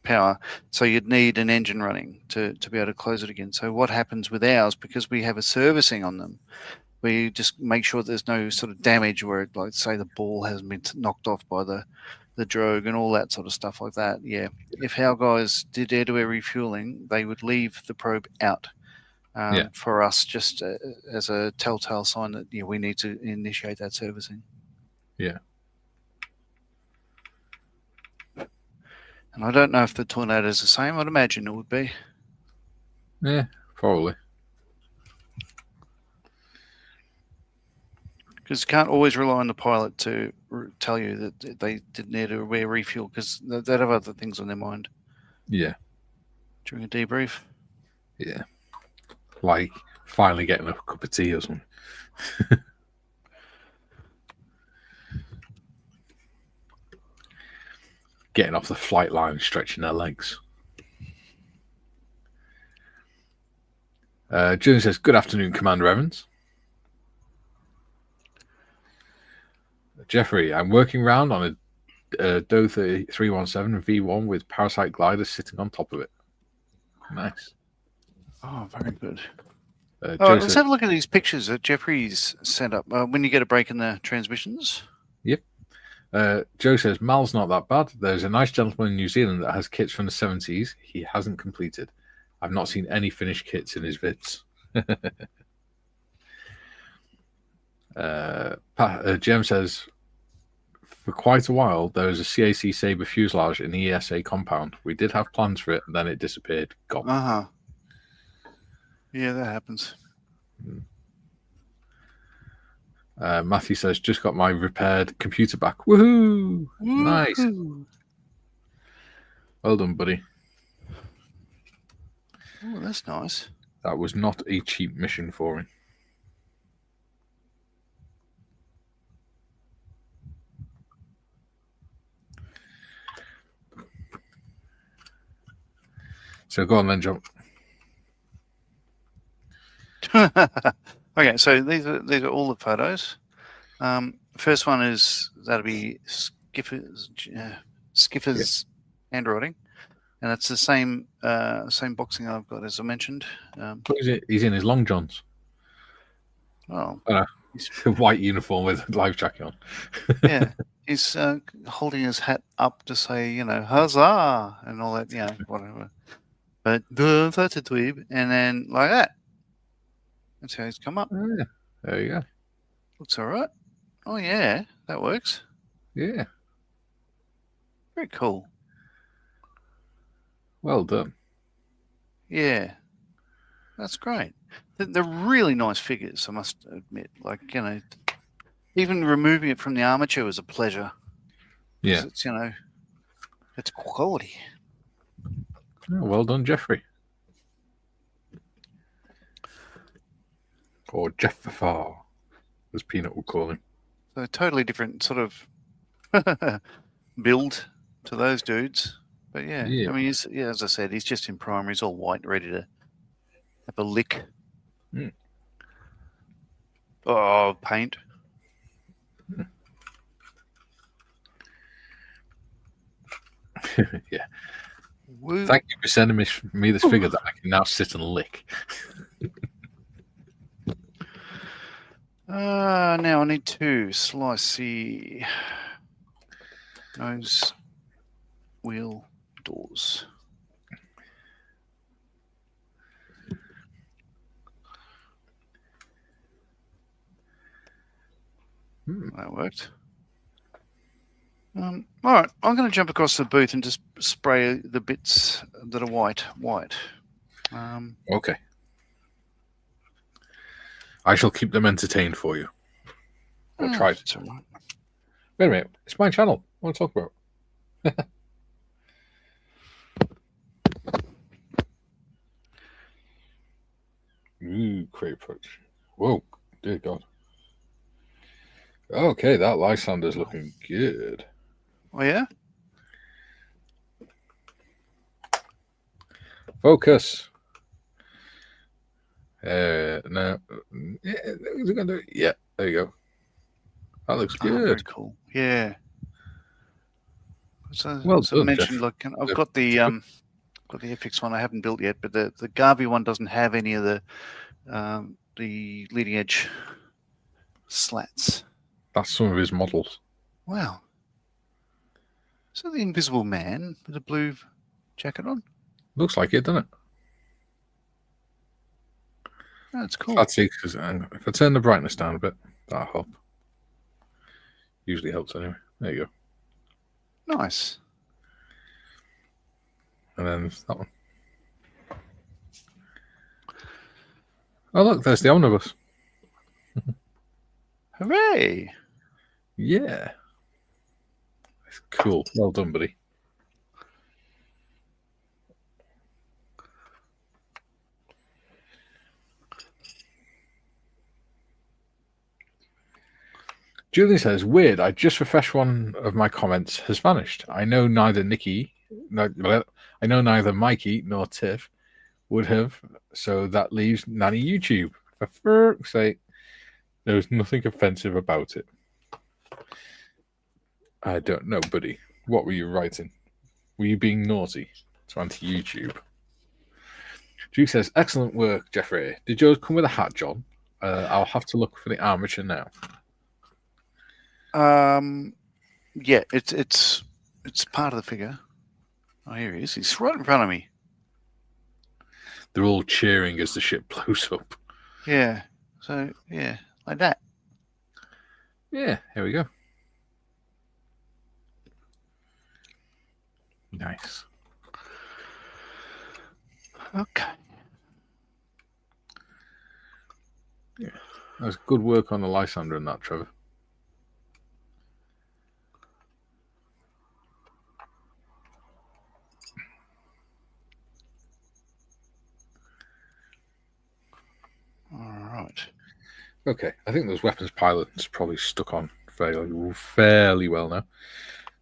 power. So you'd need an engine running to be able to close it again. So what happens with ours, because we have a servicing on them, we just make sure there's no sort of damage where, like, say, the ball hasn't been knocked off by the drogue and all that sort of stuff like that. Yeah. If our guys did air-to-air refueling, they would leave the probe out. For us, just as a telltale sign that we need to initiate that servicing. Yeah. And I don't know if the Tornado is the same. I'd imagine it would be. Yeah, probably. Because you can't always rely on the pilot to tell you that they didn't need to refuel, because they'd have other things on their mind. Yeah. During a debrief. Yeah. Like finally getting a cup of tea or something. Getting off the flight line, stretching their legs. June says, good afternoon, Commander Evans. Jeffrey, I'm working around on a Doe 317 V1 with parasite gliders sitting on top of it. Nice. Oh, very good. Let's have a look at these pictures that Jeffrey's sent up. When you get a break in the transmissions. Yep. Joe says, Mal's not that bad. There's a nice gentleman in New Zealand that has kits from the 70s he hasn't completed. I've not seen any finished kits in his vids. Jem says, for quite a while, there was a CAC Sabre fuselage in the ESA compound. We did have plans for it, and then it disappeared. Gone. Uh-huh. Yeah, that happens. Matthew says, just got my repaired computer back. Woohoo! Nice. Well done, buddy. Oh, that's nice. That was not a cheap mission for him. So go on then, John. Okay, so these are all the photos. First one is that'll be Skiffer's handwriting, and it's the same boxing I've got as I mentioned. He's in his long johns. Oh, white uniform with life jacket on. Yeah, he's holding his hat up to say, huzzah, and all that, whatever. But that's a dweeb, and then like that. That's how he's come up. Oh, yeah. There you go. Looks all right. Oh yeah, that works. Yeah. Very cool. Well done. Yeah, that's great. They're really nice figures, I must admit. Like, even removing it from the armature was a pleasure. Yeah. It's, it's quality. Oh, well done, Jeffrey. Or Jeffafar, as Peanut would call him. So totally different sort of build to those dudes. But yeah. I mean, as I said, he's just in primer. He's all white, ready to have a lick. Mm. Oh, paint. Yeah. Woo. Thank you for sending me this figure that I can now sit and lick. Now I need two slicey nose wheel doors. That worked. All right, I'm going to jump across the booth and just spray the bits that are white. Okay. I shall keep them entertained for you. Or try to. Right. Wait a minute. It's my channel. What do I talk about? Ooh, crate approach. Whoa, dear God. Okay, that Lysander's looking good. Oh, yeah? Focus. No. Yeah, there you go. That looks good. Very cool. Yeah. So done, mentioned, Jeff. I've got the FX one I haven't built yet, but the Garvey one doesn't have any of the leading edge slats. That's some of his models. Wow. Is that the Invisible Man with a blue jacket on? Looks like it, doesn't it? That's cool. Let's see, because if I turn the brightness down a bit, that'll help. Usually helps anyway. There you go. Nice. And then that one. Oh, look, there's the omnibus. Hooray! Yeah. That's cool. Well done, buddy. Julian says, weird, I just refreshed one of my comments has vanished. I know neither Mikey nor Tiff would have, so that leaves Nanny YouTube. For fuck's sake, there was nothing offensive about it. I don't know, buddy. What were you writing? Were you being naughty to anti-YouTube? Duke says, excellent work, Jeffrey. Did yours come with a hat, John? I'll have to look for the armature now. Yeah, it's part of the figure. Oh, here he is. He's right in front of me. They're all cheering as the ship blows up. Yeah. So, yeah, like that. Yeah, here we go. Nice. Okay. Yeah, that was good work on the Lysander and that, Trevor. All right. Okay, I think those weapons pilots probably stuck on fairly well now.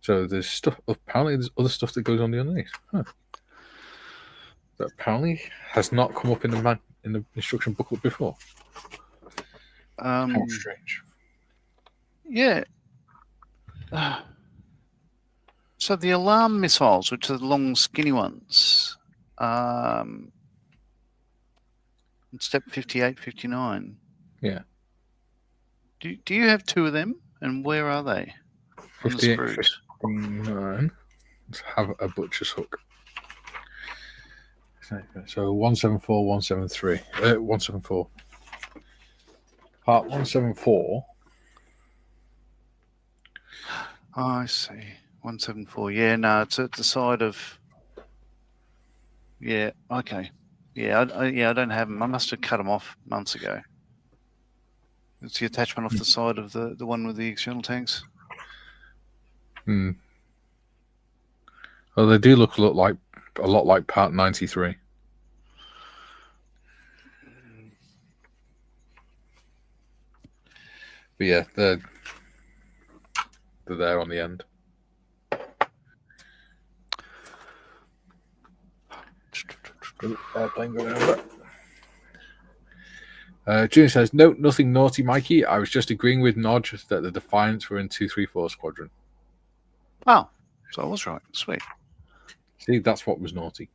So there's stuff. Apparently, there's other stuff that goes on the underneath. Huh. That apparently has not come up in the instruction booklet before. How strange. Yeah. So the alarm missiles, which are the long, skinny ones, step 58, 59. Yeah. Do you have 2 of them? And where are they? On the 58, sprues. 59. Let's have a butcher's hook. So 174, 173. 174. Part 174. Oh, I see. 174. Yeah, no, it's at the side of. Yeah, okay. Yeah, I don't have them. I must have cut them off months ago. It's the attachment off the side of the one with the external tanks. Hmm. Well, they do look a lot like Part 93. But yeah, they're there on the end. Airplane going over. Junior says, no, nothing naughty, Mikey. I was just agreeing with Nodge that the Defiants were in 234 Squadron. Oh, so I was right. Sweet. See, that's what was naughty.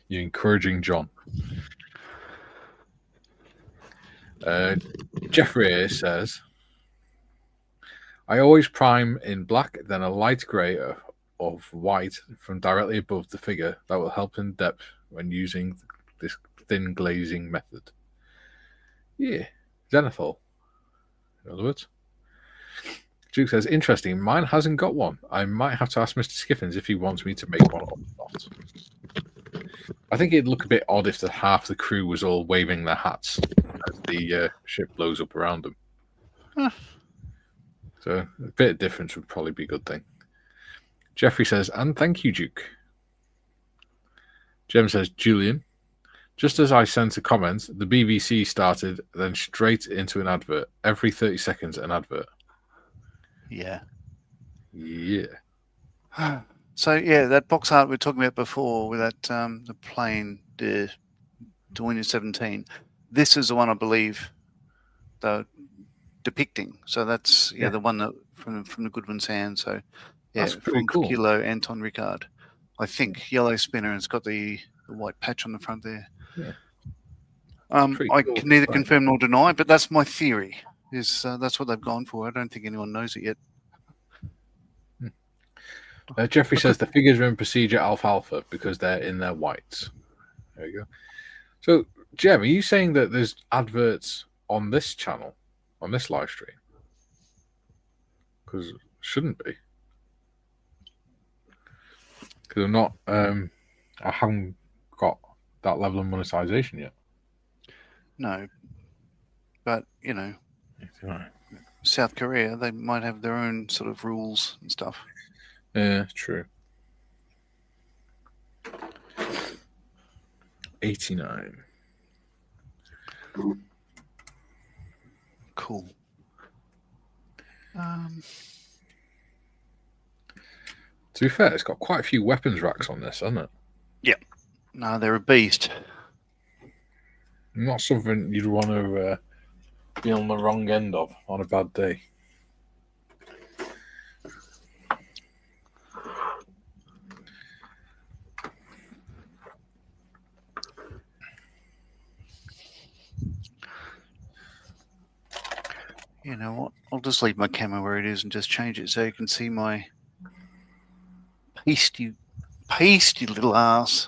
You're encouraging John. Jeffrey says, I always prime in black, then a light grey of white from directly above the figure. That will help in depth when using this thin glazing method. Yeah, Zenithal. In other words. Duke says, interesting. Mine hasn't got one. I might have to ask Mr. Skiffins if he wants me to make one or not. I think it'd look a bit odd if half the crew was all waving their hats as the ship blows up around them. Huh. So a bit of difference would probably be a good thing. Jeffrey says, and thank you, Duke. Jem says, Julian, just as I sent a comment, the BBC started, then straight into an advert. Every 30 seconds, an advert. Yeah. Yeah. So, yeah, that box art we were talking about before with that the plane, the Dornier 17, this is the one I believe they're depicting. So that's the one that from the Goodwin's hand. So, yeah, that's pretty cool. Kilo Anton Ricard. I think yellow spinner, and it's got the white patch on the front there. Yeah. I can neither confirm nor deny, but that's my theory. That's what they've gone for. I don't think anyone knows it yet. Jeffrey says the figures are in procedure alfalfa because they're in their whites. There you go. So, Jem, are you saying that there's adverts on this channel, on this live stream? Because it shouldn't be. Because I'm not. I haven't got that level of monetization yet. No, but South Korea, they might have their own sort of rules and stuff. Yeah, true. 89. Cool. To be fair, it's got quite a few weapons racks on this, hasn't it? Yeah. No, they're a beast. Not something you'd want to be on the wrong end of on a bad day. You know what? I'll just leave my camera where it is and just change it so you can see my pasty little ass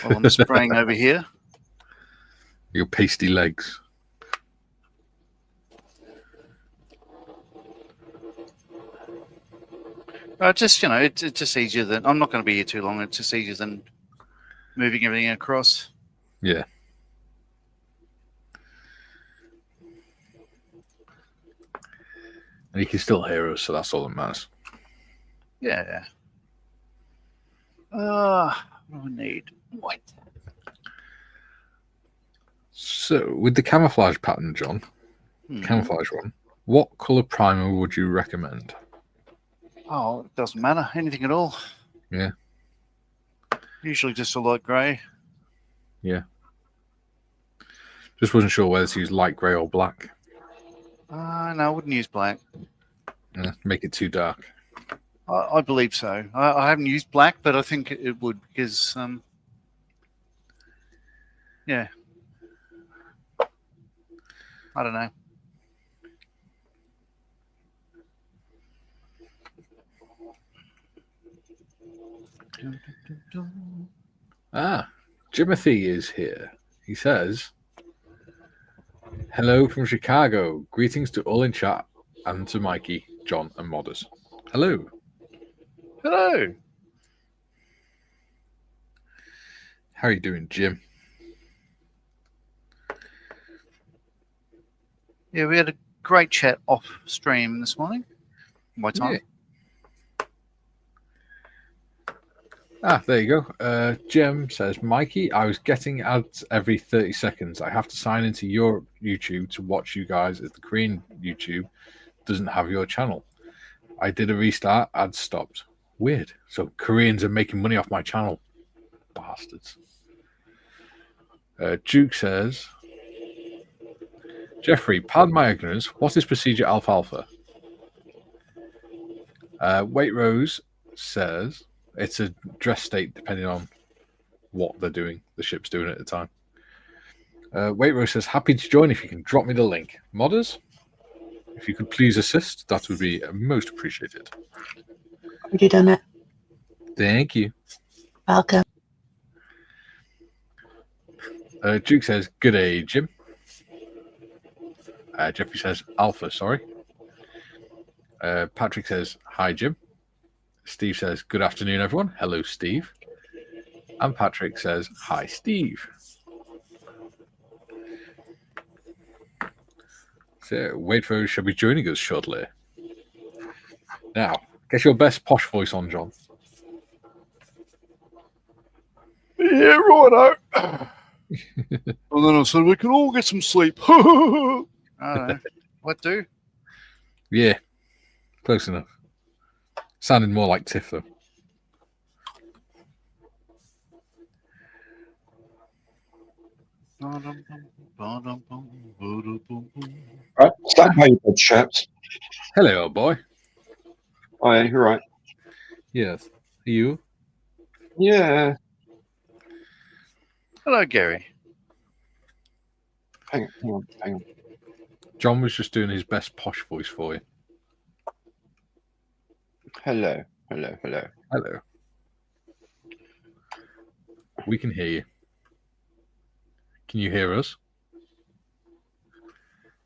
while I'm spraying over here. Your pasty legs. Just it's just easier than I'm not going to be here too long. It's just easier than moving everything across. Yeah. And you can still hear us, so that's all that matters. Yeah. What do I need? White. So, with the camouflage pattern, John, camouflage one, what colour primer would you recommend? Oh, it doesn't matter. Anything at all. Yeah. Usually just a light grey. Yeah. Just wasn't sure whether to use light grey or black. No, I wouldn't use black. Make it too dark. I believe so. I haven't used black, but I think it would because, yeah. I don't know. Jimothy is here. He says, hello from Chicago. Greetings to all in chat and to Mikey, John, and Modders. Hello. Hello. How are you doing, Jim? Yeah, we had a great chat off stream this morning. My time. Yeah. There you go. Jim says, Mikey, I was getting ads every 30 seconds. I have to sign into your YouTube to watch you guys as the Korean YouTube doesn't have your channel. I did a restart, ads stopped. Weird. So Koreans are making money off my channel. Bastards. Duke says, Jeffrey, pardon my ignorance. What is procedure alfalfa? Wait Rose says it's a dress state depending on what they're doing, the ship's doing at the time. Wait Rose says, happy to join if you can drop me the link. Modders, if you could please assist, that would be most appreciated. Already done it. Thank you. Welcome. Duke says, good day, Jim. Jeffrey says, Alpha, sorry. Patrick says, hi, Jim. Steve says, good afternoon, everyone. Hello, Steve. And Patrick says, hi, Steve. So, wait for who shall be joining us shortly. Now, get your best posh voice on, John. Yeah, righto. And then I said, we can all get some sleep. I don't know. What do? Yeah, close enough. Sounded more like Tiff, though. Right, stand by your bed, chaps. Hello, old boy. Hi, you're right. Yes. Are you? Yeah. Hello, Gary. Hang on. John was just doing his best posh voice for you. Hello. Hello. We can hear you. Can you hear us?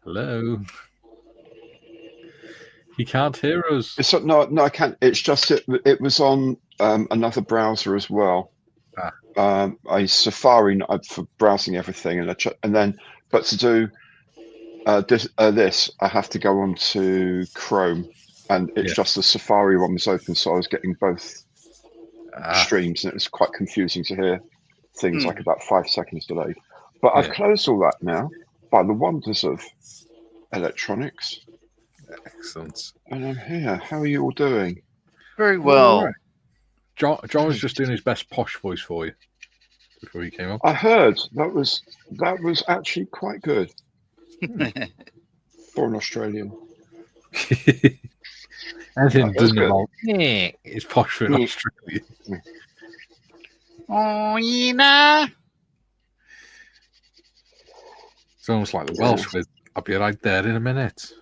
Hello. He can't hear us. It's no, I can't. It's just it was on another browser as well. A Safari for browsing everything, but to do this, I have to go on to Chrome, and it's just the Safari one was open, so I was getting both streams, and it was quite confusing to hear things like about 5 seconds delayed. But I've closed all that now by the wonders of electronics. Excellent. And I'm here. How are you all doing? Very well. Right. John was just doing his best posh voice for you before he came up. I heard that was actually quite good for an Australian. Anything doesn't involve it's posh for an Australian. Oh, yeah. It's almost like the Welsh with I'll be right there in a minute.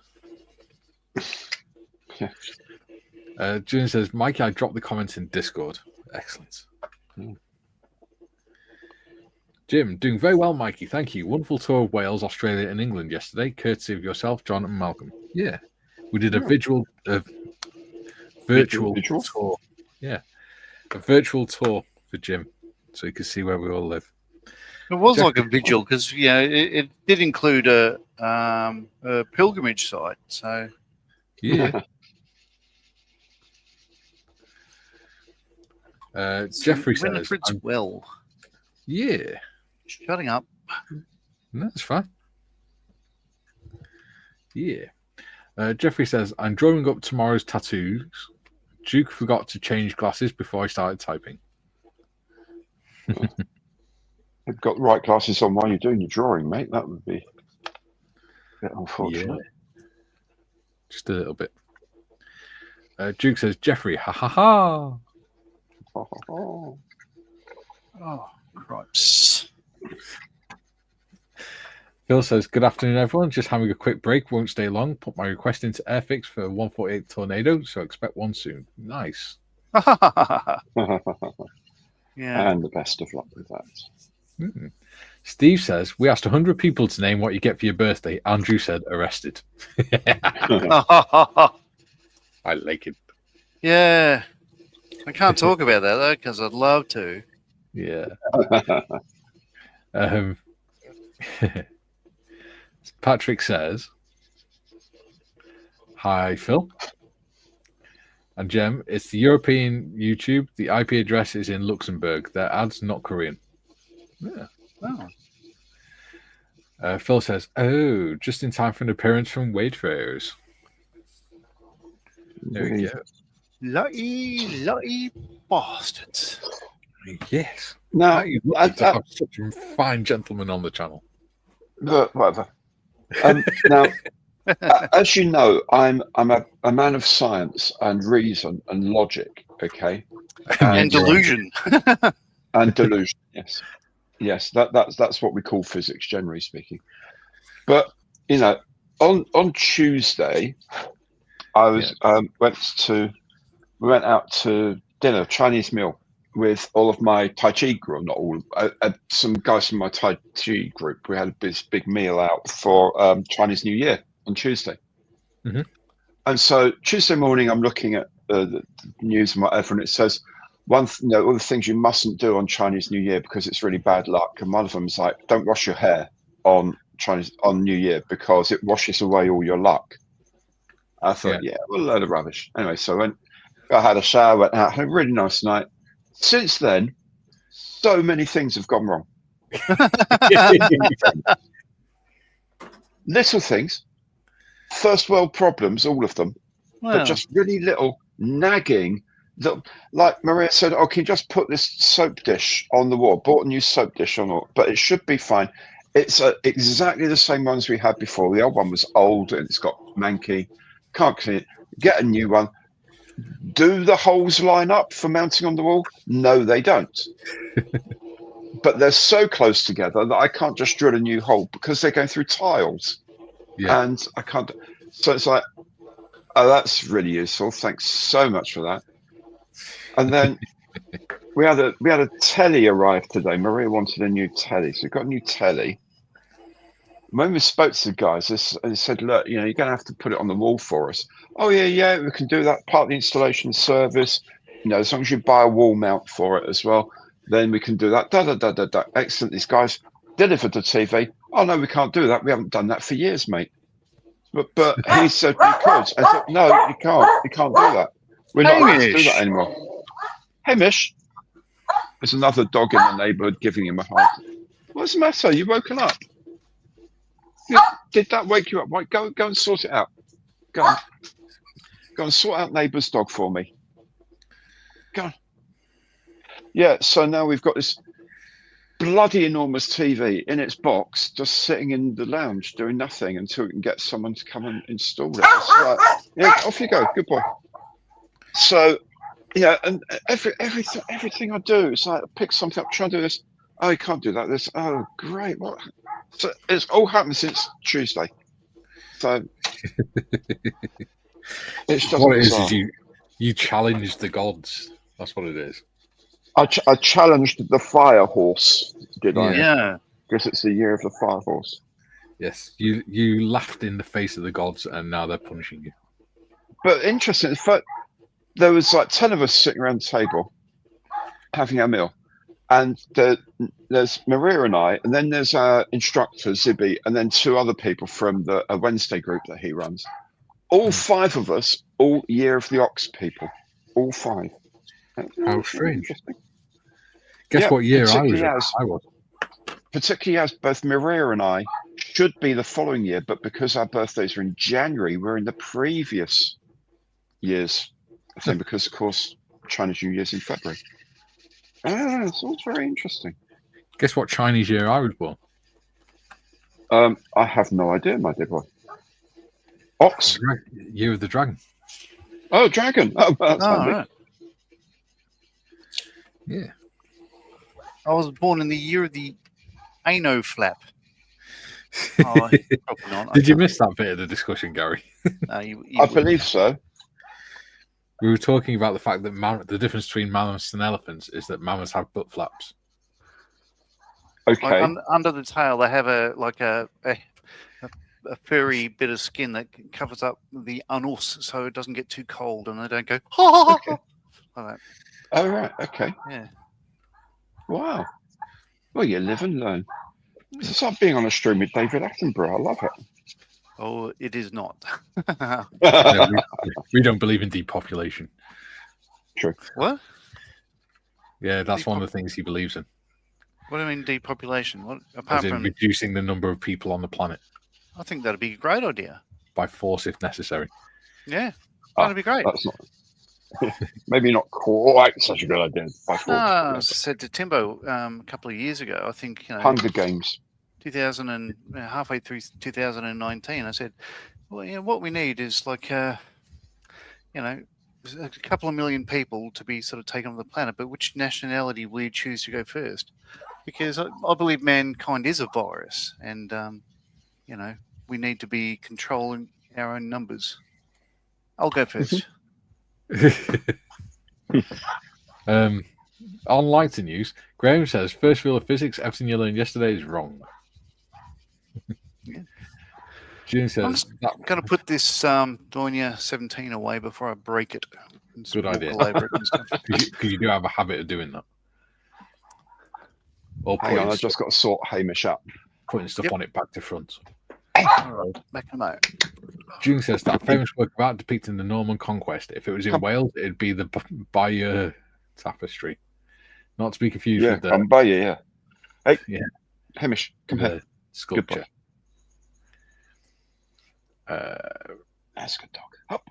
Yeah. June says, Mikey, I dropped the comments in Discord. Excellent. Jim, doing very well, Mikey. Thank you. Wonderful tour of Wales, Australia, and England yesterday, courtesy of yourself, John, and Malcolm. Yeah. We did a virtual tour. Yeah. A virtual tour for Jim, so you could see where we all live. It was like a vigil because it did include a pilgrimage site. So yeah. Jeffrey says, Winifred's well. Yeah. Shutting up. No, that's fine. Yeah. Jeffrey says, I'm drawing up tomorrow's tattoos. Duke forgot to change glasses before I started typing. You've got the right glasses on while you're doing your drawing, mate. That would be a bit unfortunate. Yeah. Just a little bit. Duke says, Jeffrey, ha ha ha. Oh, cripes. Phil says, good afternoon, everyone. Just having a quick break. Won't stay long. Put my request into Airfix for 148 Tornado, so expect one soon. Nice. Yeah. And the best of luck with that. Mm. Steve says, we asked 100 people to name what you get for your birthday. Andrew said, arrested. I like it. Yeah. I can't talk about that, though, because I'd love to. Yeah. Patrick says, hi, Phil. And Jem, it's the European YouTube. The IP address is in Luxembourg. Their ads not Korean. Yeah. Oh. Phil says, oh, just in time for an appearance from Wayfarers. There we go. Lucky bastards. Yes. Now, You look to have such a fine gentleman on the channel. Whatever. Now, as you know, I'm a man of science and reason and logic. Okay, And delusion. And delusion. Yes. That's what we call physics, generally speaking. But you know, on Tuesday, I was we went out to dinner, Chinese meal, with all of my Tai Chi group, not all, some guys from my Tai Chi group. We had this big meal out for Chinese New Year on Tuesday. Mm-hmm. And so Tuesday morning, I'm looking at the news and whatever, and it says, all the things you mustn't do on Chinese New Year because it's really bad luck. And one of them is like, don't wash your hair on New Year because it washes away all your luck. I thought, well, a load of rubbish. Anyway, so I had a shower, went out, had a really nice night. Since then, so many things have gone wrong. Little things, first world problems, all of them, but just really little nagging. Like Maria said, oh, can you just put this soap dish on the wall? Bought a new soap dish on it, but it should be fine. It's exactly the same ones we had before. The old one was old and it's got manky. Can't clean it. Get a new one. Do the holes line up for mounting on the wall? No, they don't. But they're so close together that I can't just drill a new hole because they're going through tiles. Yeah. And I can't. So it's like, oh, that's really useful. Thanks so much for that. And then we had a telly arrive today. Maria wanted a new telly, so we got a new telly. When we spoke to the guys, they said, look, you're going to have to put it on the wall for us. Oh, yeah, we can do that. Part of the installation service. As long as you buy a wall mount for it as well, then we can do that. Excellent. These guys delivered the TV. Oh, no, we can't do that. We haven't done that for years, mate. But he said we could. I said, no, you can't. You can't do that. We're not allowed to do that anymore. Hamish. There's another dog in the neighbourhood giving him a hug. What's the matter? You woken up? Did that wake you up? Right, go and sort it out. Go and sort out neighbour's dog for me. Go on. Yeah, so now we've got this bloody enormous TV in its box, just sitting in the lounge doing nothing until we can get someone to come and install it. Like, yeah, off you go. Good boy. So, and everything I do, it's like I pick something up, try to do this. Oh, you can't do that. This. Oh, great. What? So it's all happened since Tuesday. So it's just what it is you challenged the gods. That's what it is. I challenged the fire horse, did I? Yeah. Because it's the year of the fire horse. Yes, you laughed in the face of the gods, and now they're punishing you. But interesting, there was like 10 of us sitting around the table having our meal. And there's Maria and I, and then there's our instructor, Zibby, and then 2 other people from the Wednesday group that he runs. All 5 of us, all Year of the Ox people. All 5. How strange. Guess what year I was? Particularly as both Maria and I should be the following year, but because our birthdays are in January, we're in the previous year's thing, because, of course, Chinese New Year's in February. It's all very interesting. Guess what Chinese year I was born? I have no idea, my dear boy. Ox? Year of the Dragon. Oh, dragon. Oh, that's handy. Right. Yeah. I was born in the year of the Ano flap. Oh, probably not. Did you miss that bit of the discussion, Gary? No, you I wouldn't. believe so. We were talking about the fact that the difference between mammoths and elephants is that mammoths have butt flaps. Okay. Like under the tail, they have a furry bit of skin that covers up the anus, so it doesn't get too cold, and they don't go Okay. like that. Oh, right. Okay. Yeah. Wow. Well, you live and learn. It's like being on a stream with David Attenborough. I love it. Oh, it is not. No, we don't believe in depopulation. True. What? Yeah, that's one of the things he believes in. What do you mean depopulation? What apart As in from? reducing the number of people on the planet I think that'd be a great idea. by force if necessary. Yeah, Ah, that'd be great. That's not. Maybe not quite such a good idea. By force. I said to Timbo a couple of years ago. I think Hunger Games. 2000 and halfway through 2019. I said, well, what we need is like a couple of million people to be sort of taken on the planet. But which nationality will you choose to go first? Because I believe mankind is a virus, and we need to be controlling our own numbers. I'll go first. On lighter news, Graham says first rule of physics, everything you learned yesterday is wrong. Yeah. June says I'm going to put this Dornier 17 away before I break it. And Good walk idea. all over it and stuff. because you do have a habit of doing that. Or Hang on, I putting, just got to sort Hamish up. putting stuff Yep. on it back to front. All right, back in a moment. June says that famous work about depicting the Norman conquest. If it was in Wales, it'd be the Bayeux Tapestry. Not to be confused Yeah, with the I'm by you. Yeah. Hey, Yeah. Hamish, come here. sculpture. That's a good dog. Up.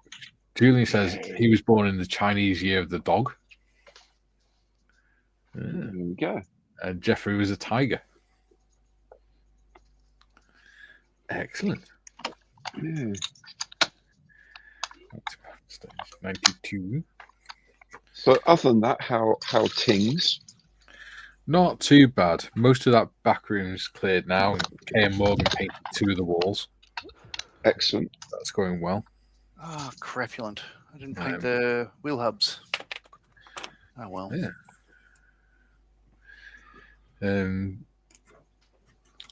Julian says he was born in the Chinese year of the dog. There we go. And Jeffrey was a tiger. Excellent. Yeah. 92. So other than that, how things? Not too bad. Most of that back room's cleared now. Kay and Morgan painted 2 of the walls. Excellent. That's going well. Oh, crapulent. I didn't paint the wheel hubs. Oh, well. Yeah.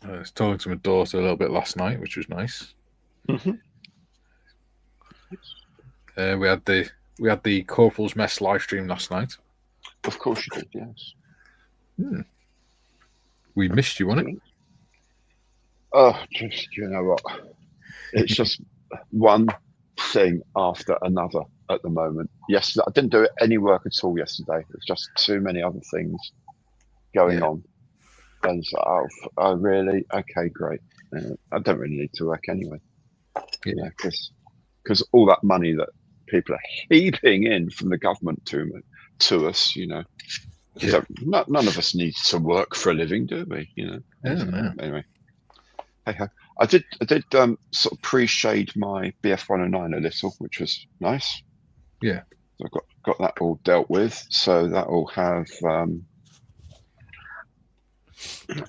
I was talking to my daughter a little bit last night, which was nice. Mhm. We had the Corporal's Mess live stream last night. Of course you did. Yes. We missed you on it. Oh, just you know what? It's just one thing after another at the moment. Yesterday, I didn't do any work at all yesterday. There's just too many other things going on. And so, oh, really? Okay, great. I don't really need to work anyway. Yeah, because all that money that people are heaping in from the government to us, so none of us needs to work for a living, do we? Anyway, hey, I did sort of pre-shade my BF109 a little, which was nice. Yeah, so I got that all dealt with. So that will have.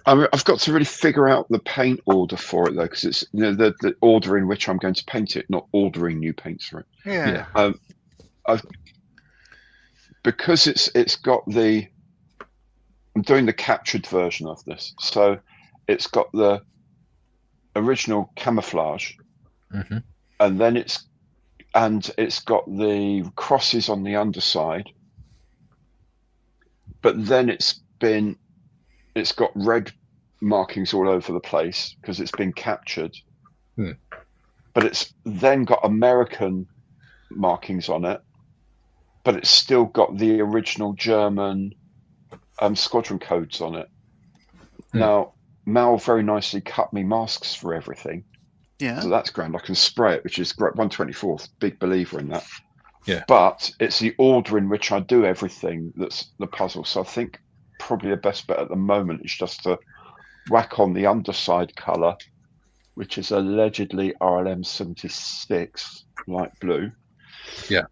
I've got to really figure out the paint order for it though, because it's the order in which I'm going to paint it, not ordering new paints for it. Yeah. Because it's got the. I'm doing the captured version of this, so it's got the original camouflage, and then it's got the crosses on the underside, but then it's got red markings all over the place because it's been captured. But it's then got American markings on it, but it's still got the original German squadron codes on it. Now, Mal very nicely cut me masks for everything. Yeah. So that's grand. I can spray it, which is great. 1/24th, big believer in that. Yeah. But it's the order in which I do everything that's the puzzle. So I think probably the best bet at the moment is just to whack on the underside colour, which is allegedly RLM 76 light blue. Yeah.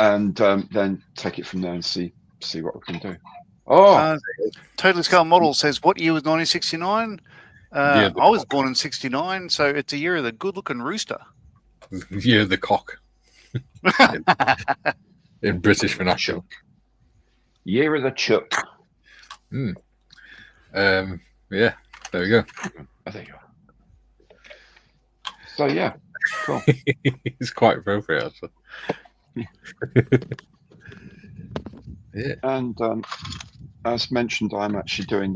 and then take it from there and see what we can do. Oh, Totally Skull Model says, what year was 1969? I was born in 69, so it's a year of the good-looking rooster. Year of the cock. in British vernacular. Year of the chuck. Yeah, there we go. Oh, there you are. So yeah, cool. It's quite appropriate, actually. Yeah. And as mentioned, I'm actually doing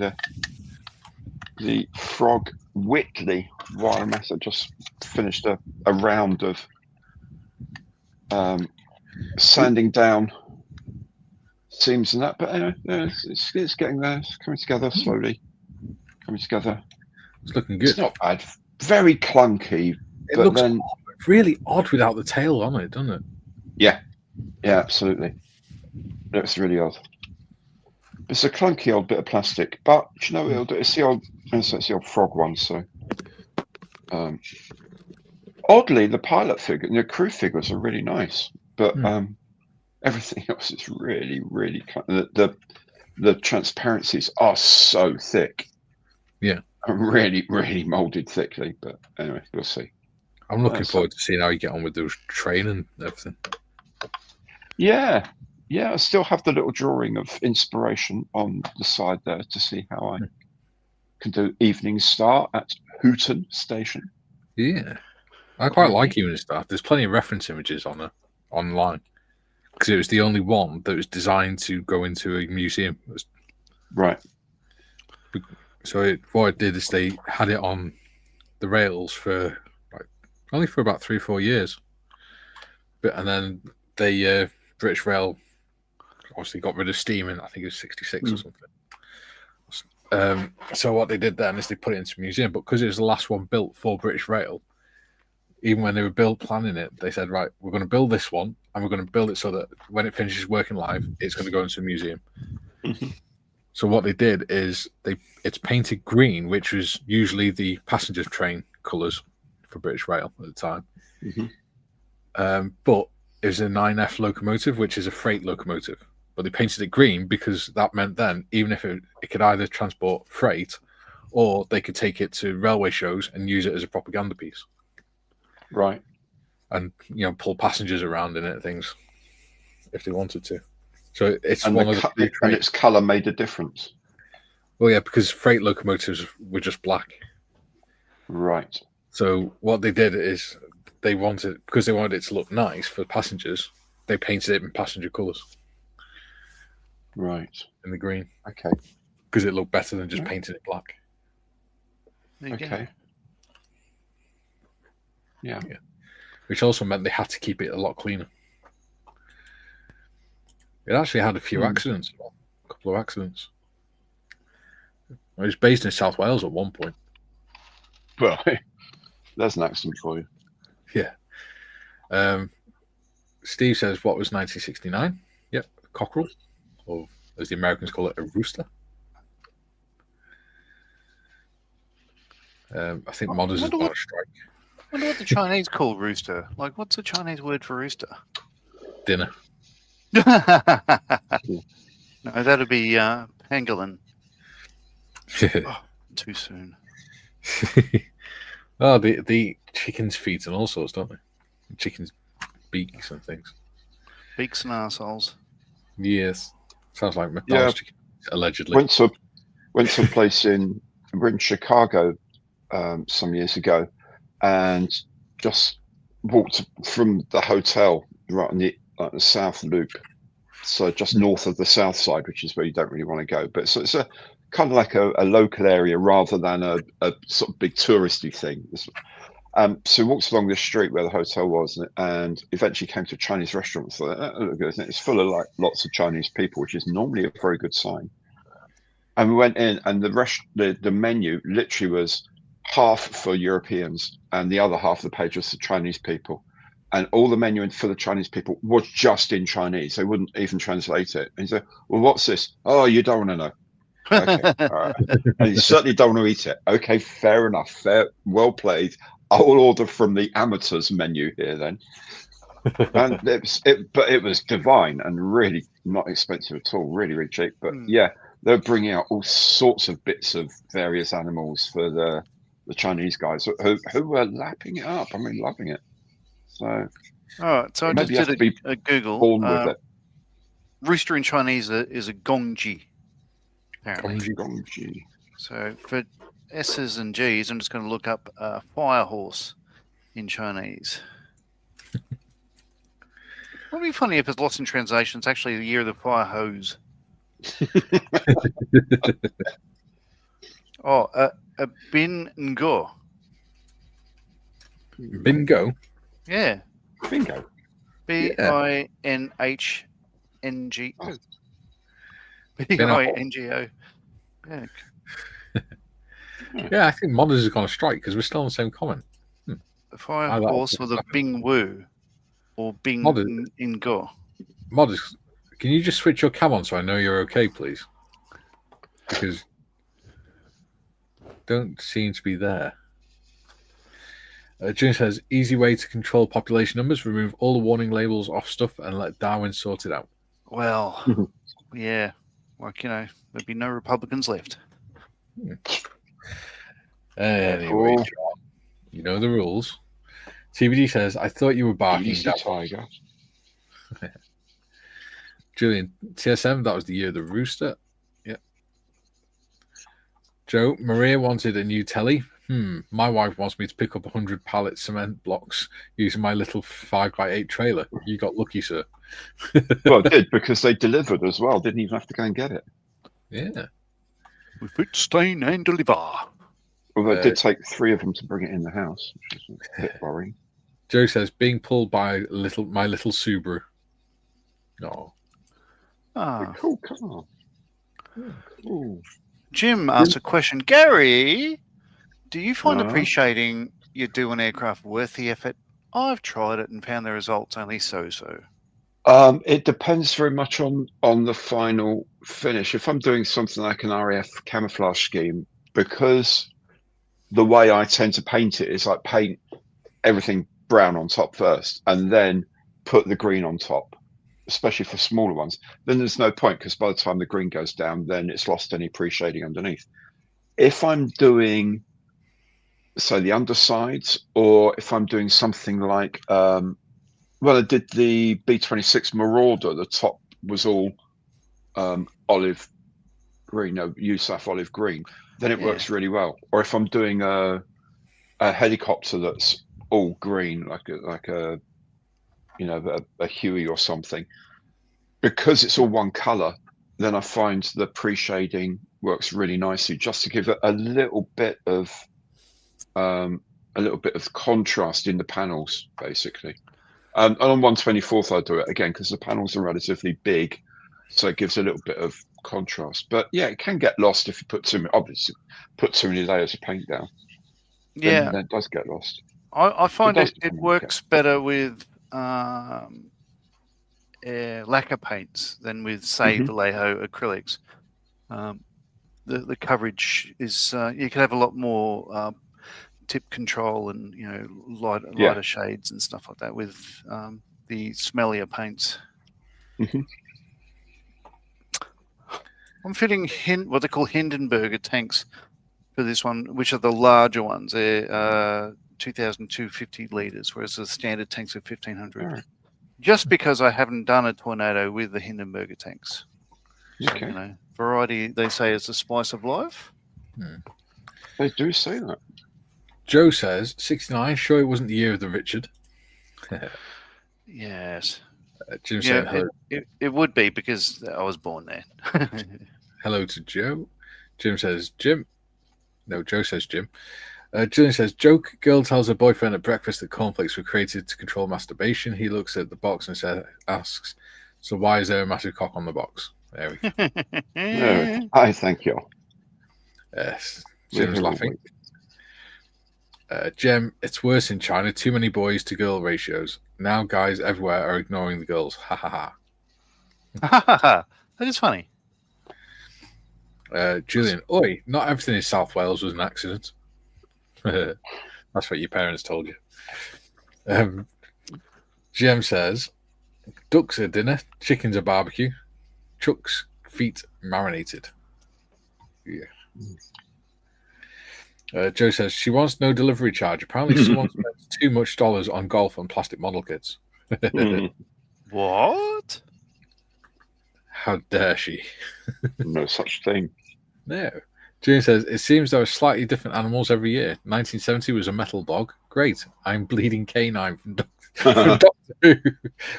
the Frog Whitley wire mess. I just finished a round of sanding down seams and that, but anyway, it's getting there. It's coming together slowly. It's looking good. It's not bad. Very clunky, It but looks then really odd without the tail on it, doesn't it? yeah, absolutely. It looks really odd. It's a clunky old bit of plastic, but you know it'll do. It's the old Frog one. So oddly, the pilot figure and the crew figures are really nice, but everything else is really, really the transparencies are so thick. Yeah, really, really molded thickly. But anyway, we'll see. I'm looking forward to seeing how you get on with those training and everything. Yeah, I still have the little drawing of inspiration on the side there to see how I can do Evening Star at Hooton Station. Yeah, I quite like Evening Star. There's plenty of reference images on it online because it was the only one that was designed to go into a museum. Right. So what it did is they had it on the rails for only for about 3 or 4 years, and then they British Rail obviously got rid of steam in I think it was 66 or something. So what they did then is they put it into a museum, but because it was the last one built for British Rail, even when they were planning it, they said, right, we're going to build this one and we're going to build it so that when it finishes working live, it's going to go into a museum. So what they did is it's painted green, which was usually the passenger train colours for British Rail at the time. But it was a 9F locomotive, which is a freight locomotive. But they painted it green because that meant then, even if it could either transport freight or they could take it to railway shows and use it as a propaganda piece. Right. And, pull passengers around in it, things, if they wanted to. So it's and one of the and its colour made a difference. Well, yeah, because freight locomotives were just black. Right. So what they did is because they wanted it to look nice for passengers, they painted it in passenger colours. Right. In the green. Okay. Because it looked better than just painting it black. Okay. Yeah. Which also meant they had to keep it a lot cleaner. It actually had a few accidents, a couple of accidents. It was based in South Wales at one point. Well, that's an accident for you. Yeah. Steve says, what was 1969? Yep, a cockerel, or as the Americans call it, a rooster. I think Modders is on a strike. I wonder what the Chinese call rooster. Like, what's the Chinese word for rooster? Dinner. No, that'd be pangolin. Too soon. Oh, the chickens' feet and all sorts, don't they? Chickens' beaks and things. Beaks and arseholes. Yes. Sounds like McDonald's chicken, allegedly. Went to a place in Chicago some years ago and just walked from the hotel right on the South Loop. So just north of the South Side, which is where you don't really want to go. But so it's a kind of like a local area rather than a sort of big touristy thing. So we walked along this street where the hotel was and eventually came to a Chinese restaurant. So it's full of like lots of Chinese people, which is normally a very good sign. And we went in and the menu literally was half for Europeans and the other half of the page was for Chinese people. And all the menu for the Chinese people was just in Chinese. They wouldn't even translate it. And he said, well, what's this? Oh, you don't want to know. Okay, all right. And you certainly don't want to eat it. Okay, fair enough. Well played. I'll order from the amateurs menu here then. And it was divine and really not expensive at all, really, really cheap. But yeah, they're bringing out all sorts of bits of various animals for the Chinese guys who were lapping it up. I mean, loving it. So, all right. So I just did a Google. Born with it. Rooster in Chinese is a gongji. Apparently. Gongji. So for S's and G's, I'm just going to look up fire horse in Chinese. It would be funny if it's lost in translation. It's actually the year of the fire hose. A bingo. Bingo? Yeah. Bingo. Binhngo. Bingo. Yeah. Yeah, I think Modders has gone a strike because we're still on the same comment. The fire horse or the Bing Wu or Bing Ngo. Modders, can you just switch your cam on so I know you're okay, please? Because don't seem to be there. June says, easy way to control population numbers, remove all the warning labels off stuff and let Darwin sort it out. Well, yeah. Like, there'd be no Republicans left. Anyway, John, you know the rules. TBD says, I thought you were barking. Tiger. Julian, TSM, that was the year of the rooster. Yeah. Joe, Maria wanted a new telly. My wife wants me to pick up 100 pallet cement blocks using my little 5x8 trailer. You got lucky, sir. Well, it did, because they delivered as well. Didn't even have to go and get it. Yeah. With it, stain and deliver. Although it did take 3 of them to bring it in the house, which is a bit worrying. Joe says, being pulled by my little Subaru. Oh. Cool car. Cool. Jim asked a question. Gary, do you find appreciating your Do-An aircraft worth the effort? I've tried it and found the results only so-so. It depends very much on the final finish. If I'm doing something like an RAF camouflage scheme, because the way I tend to paint it is like paint everything brown on top first and then put the green on top, especially for smaller ones, then there's no point, because by the time the green goes down, then it's lost any pre-shading underneath. If I'm doing, say, the undersides, or if I'm doing something like, well, I did the B-26 Marauder, the top was all olive green, no, USAF olive green, then it works really well. Or if I'm doing a helicopter that's all green, like a Huey or something, because it's all one color, then I find the pre-shading works really nicely, just to give it a little bit of contrast in the panels, basically. And on 1/24th, I do it again because the panels are relatively big, so it gives a little bit of contrast. But yeah, it can get lost if you put too many layers of paint down. Yeah, then it does get lost. I find it works better with lacquer paints than with, say, Vallejo acrylics. The coverage is you can have a lot more tip control and lighter shades and stuff like that with the smellier paints. I'm fitting what they call Hindenburger tanks for this one, which are the larger ones. They're 2,250 litres, whereas the standard tanks are 1,500. Right. Just because I haven't done a tornado with the Hindenburger tanks. Okay. So, variety, they say, is the spice of life. They do say that. Joe says, 69, sure it wasn't the year of the Richard. Yes. Jim said hello. It would be, because I was born there. Hello to Joe. Jim says, Jim. No, Joe says Jim. Julian says, joke, girl tells her boyfriend at breakfast that cornflakes were created to control masturbation. He looks at the box and asks, so why is there a massive cock on the box? There we go. I thank you. Yes. Jim's laughing. Jem, it's worse in China. Too many boys to girl ratios. Now guys everywhere are ignoring the girls. Ha ha ha. Ha ha ha. That is funny. Julian, oi, not everything in South Wales was an accident. That's what your parents told you. GM says, ducks are dinner, chickens are barbecue, Chuck's feet marinated. Yeah. Joe says, she wants no delivery charge. Apparently someone spends too much dollars on golf and plastic model kits. What? How dare she? No such thing. No. June says, it seems there are slightly different animals every year. 1970 was a metal dog. Great. I'm bleeding canine from Doctor Who.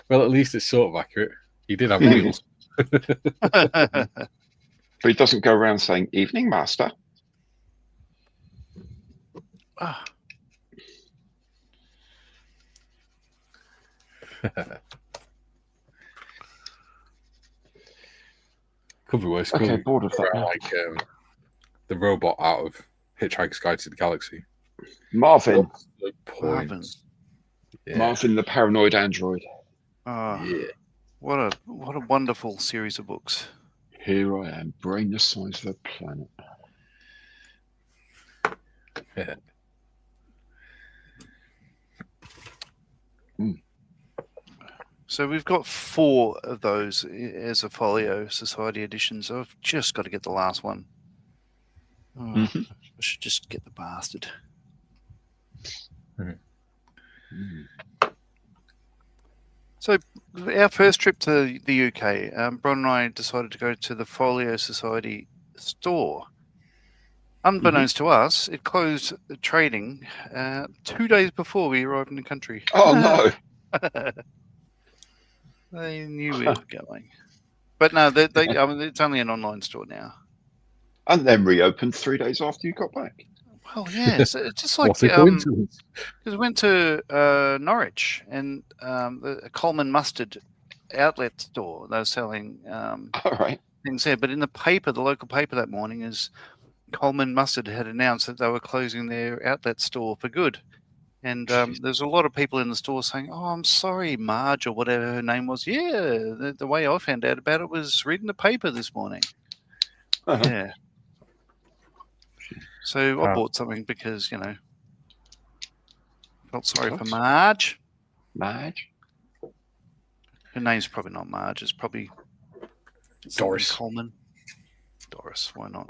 Well, at least it's sort of accurate. He did have wheels. But he doesn't go around saying, evening, master. Ah. Could be worse. Okay, bored of that. Like the robot out of Hitchhiker's Guide to the Galaxy. Marvin. The point? Yeah. Marvin, the paranoid android. Oh, Yeah. what a wonderful series of books. Here I am, brain the size of a planet. Yeah. So we've got 4 of those as a Folio Society edition, so I've just got to get the last one. Oh, I should just get the bastard. So our first trip to the UK, Bron and I decided to go to the Folio Society store. Unbeknownst to us, it closed the trading 2 days before we arrived in the country. Oh, no. They knew we were going. But no, I mean, it's only an online store now. And then reopened 3 days after you got back. Well, yeah, it's just like What a coincidence. because we went to Norwich and a Coleman Mustard outlet store. They were selling All right. things there. But in the paper, the local paper that morning, is Coleman Mustard had announced that they were closing their outlet store for good. And there's a lot of people in the store saying, "Oh, I'm sorry, Marge," or whatever her name was. Yeah, the way I found out about it was reading the paper this morning. Yeah. So I bought something because, felt sorry for Marge. Marge? Her name's probably not Marge. It's probably Doris Coleman. Doris, why not?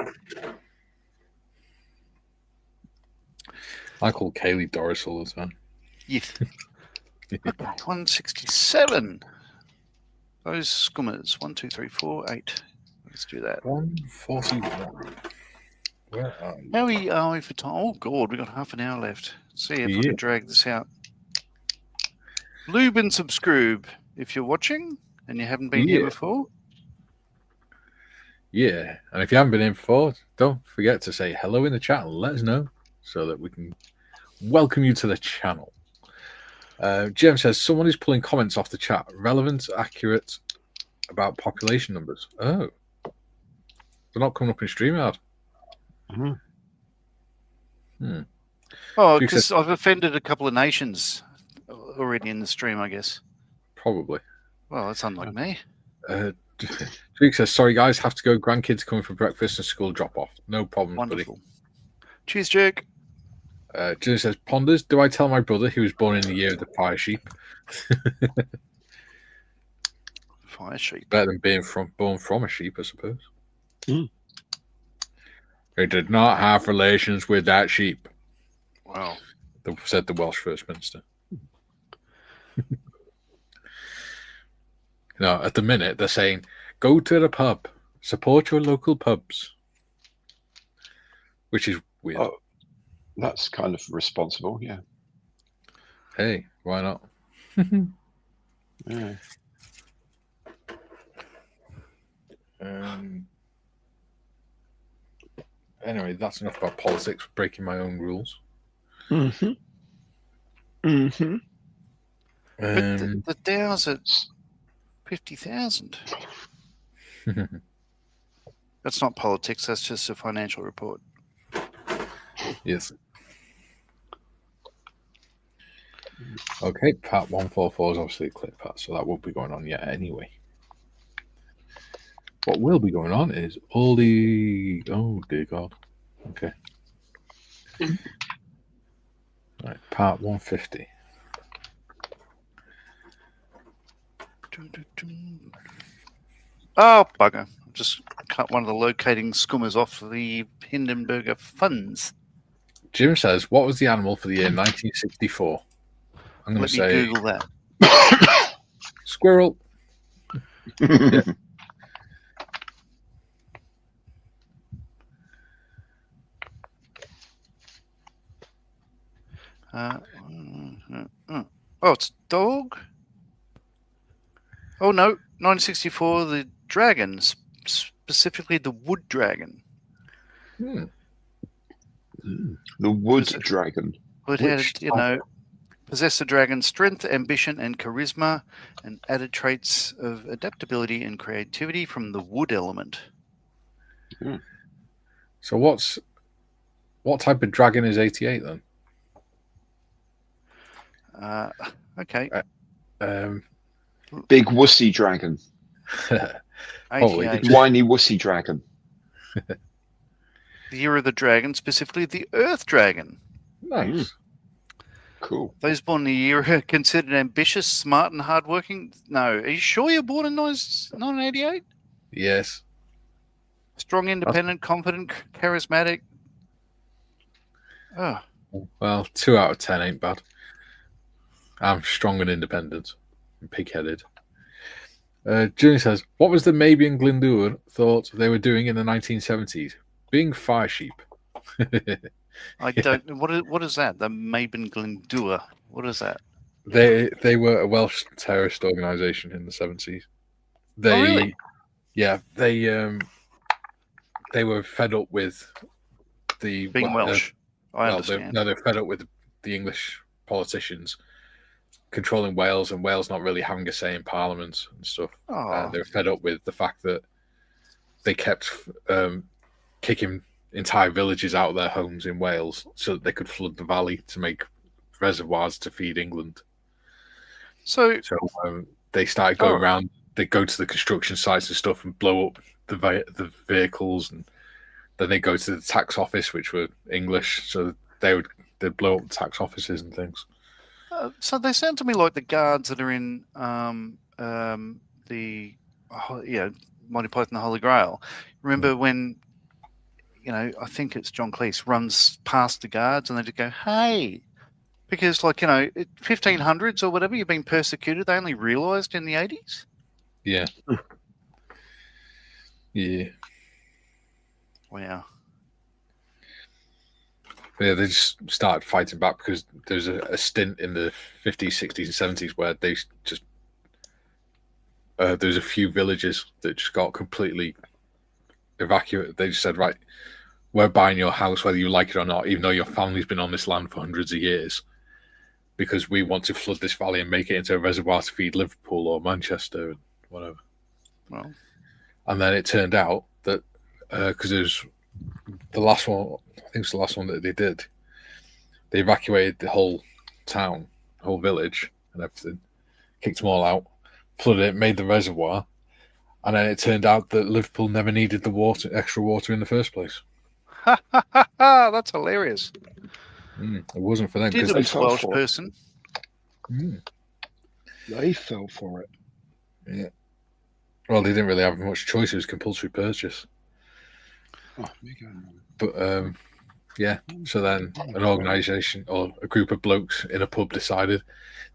I call Kaylee Doris all the time. Yes. Okay, 167. Those skummers. 1, 2, 3, 4, 8. Let's do that. 141. Where are you? How are we for time? Oh, God, we've got half an hour left. Let's see if I can drag this out. Lube and subscribe if you're watching and you haven't been here before. Yeah, and if you haven't been in before, don't forget to say hello in the chat and let us know so that we can welcome you to the channel. Jim says, someone is pulling comments off the chat. Relevant, accurate about population numbers. Oh. They're not coming up in StreamYard. Oh, because I've offended a couple of nations already in the stream, I guess. Probably. Well, that's unlike me. Drake says, sorry guys, have to go. Grandkids coming for breakfast and school drop off. No problem, Wonderful. buddy. Cheers, Jake. Jim says, Ponders, do I tell my brother he was born in the year of the fire sheep? Fire sheep. Better than being born from a sheep, I suppose. He did not have relations with that sheep. Wow. Said the Welsh First Minister. No, at the minute they're saying, go to the pub, support your local pubs, which is weird. Oh, that's kind of responsible, yeah. Hey, why not? Yeah. Anyway, that's enough about politics, breaking my own rules. But the Dow's at 50,000. That's not politics. That's just a financial report. Yes. Okay, part 144 is obviously a clip part, so that won't be going on yet anyway. What will be going on is all the... Oh, dear God. Okay. Right, part 150. Oh, bugger. Just cut one of the locating skummers off the Hindenburger funds. Jim says, what was the animal for the year 1964? I'm going Let to me say Google that. squirrel. Yeah. Oh, it's dog? Oh, no. 1964, the dragons, specifically the wood dragon. Hmm. The wood dragon. It had, possessed the dragon's strength, ambition, and charisma, and added traits of adaptability and creativity from the wood element. Mm. So what type of dragon is 88 then? Okay. Big wussy dragon. Holy. 88. Whiny wussy dragon. The year of the dragon, specifically the Earth Dragon. Nice. Cool. Those born in the year are considered ambitious, smart, and hardworking. No, are you sure you're born in 1988? Yes. Strong, independent, confident, charismatic. Oh, Well, 2 out of 10 ain't bad. I'm strong and independent and pig-headed. Jimmy says, what was the Maybe and Glyndŵr thought they were doing in the 1970s? Being fire sheep. I don't. What is that? The Maben Glyndŵr. What is that? They were a Welsh terrorist organisation in the 70s. Oh, really? Yeah, they were fed up with the Being Welsh. I understand. they're fed up with the English politicians controlling Wales and Wales not really having a say in Parliament and stuff. Oh. They're fed up with the fact that they kept kicking entire villages out of their homes in Wales so that they could flood the valley to make reservoirs to feed England. So they started going around. They go to the construction sites and stuff and blow up the vehicles, and then they go to the tax office, which were English, so they'd blow up the tax offices and things. So they sound to me like the guards that are in Monty Python the Holy Grail. Remember when, I think it's John Cleese runs past the guards and they just go, hey, because 1500s or whatever, you've been persecuted. They only realised in the 80s. Yeah. Yeah. Wow. Yeah, they just started fighting back because there's a stint in the 50s, 60s, and 70s where they just there's a few villages that just got completely evacuated. They just said, right, we're buying your house whether you like it or not, even though your family's been on this land for hundreds of years, because we want to flood this valley and make it into a reservoir to feed Liverpool or Manchester and whatever. Well, and then it turned out that because it was the last one, I think it's the last one that they did, they evacuated the whole town, the whole village and everything, kicked them all out, flooded it, made the reservoir, and then it turned out that Liverpool never needed the extra water in the first place. That's hilarious. It wasn't for them. Did they a fell Welsh for it. person. They fell for it. Yeah. Well, they didn't really have much choice. It was compulsory purchase. Oh, but yeah, so then an organisation or a group of blokes in a pub decided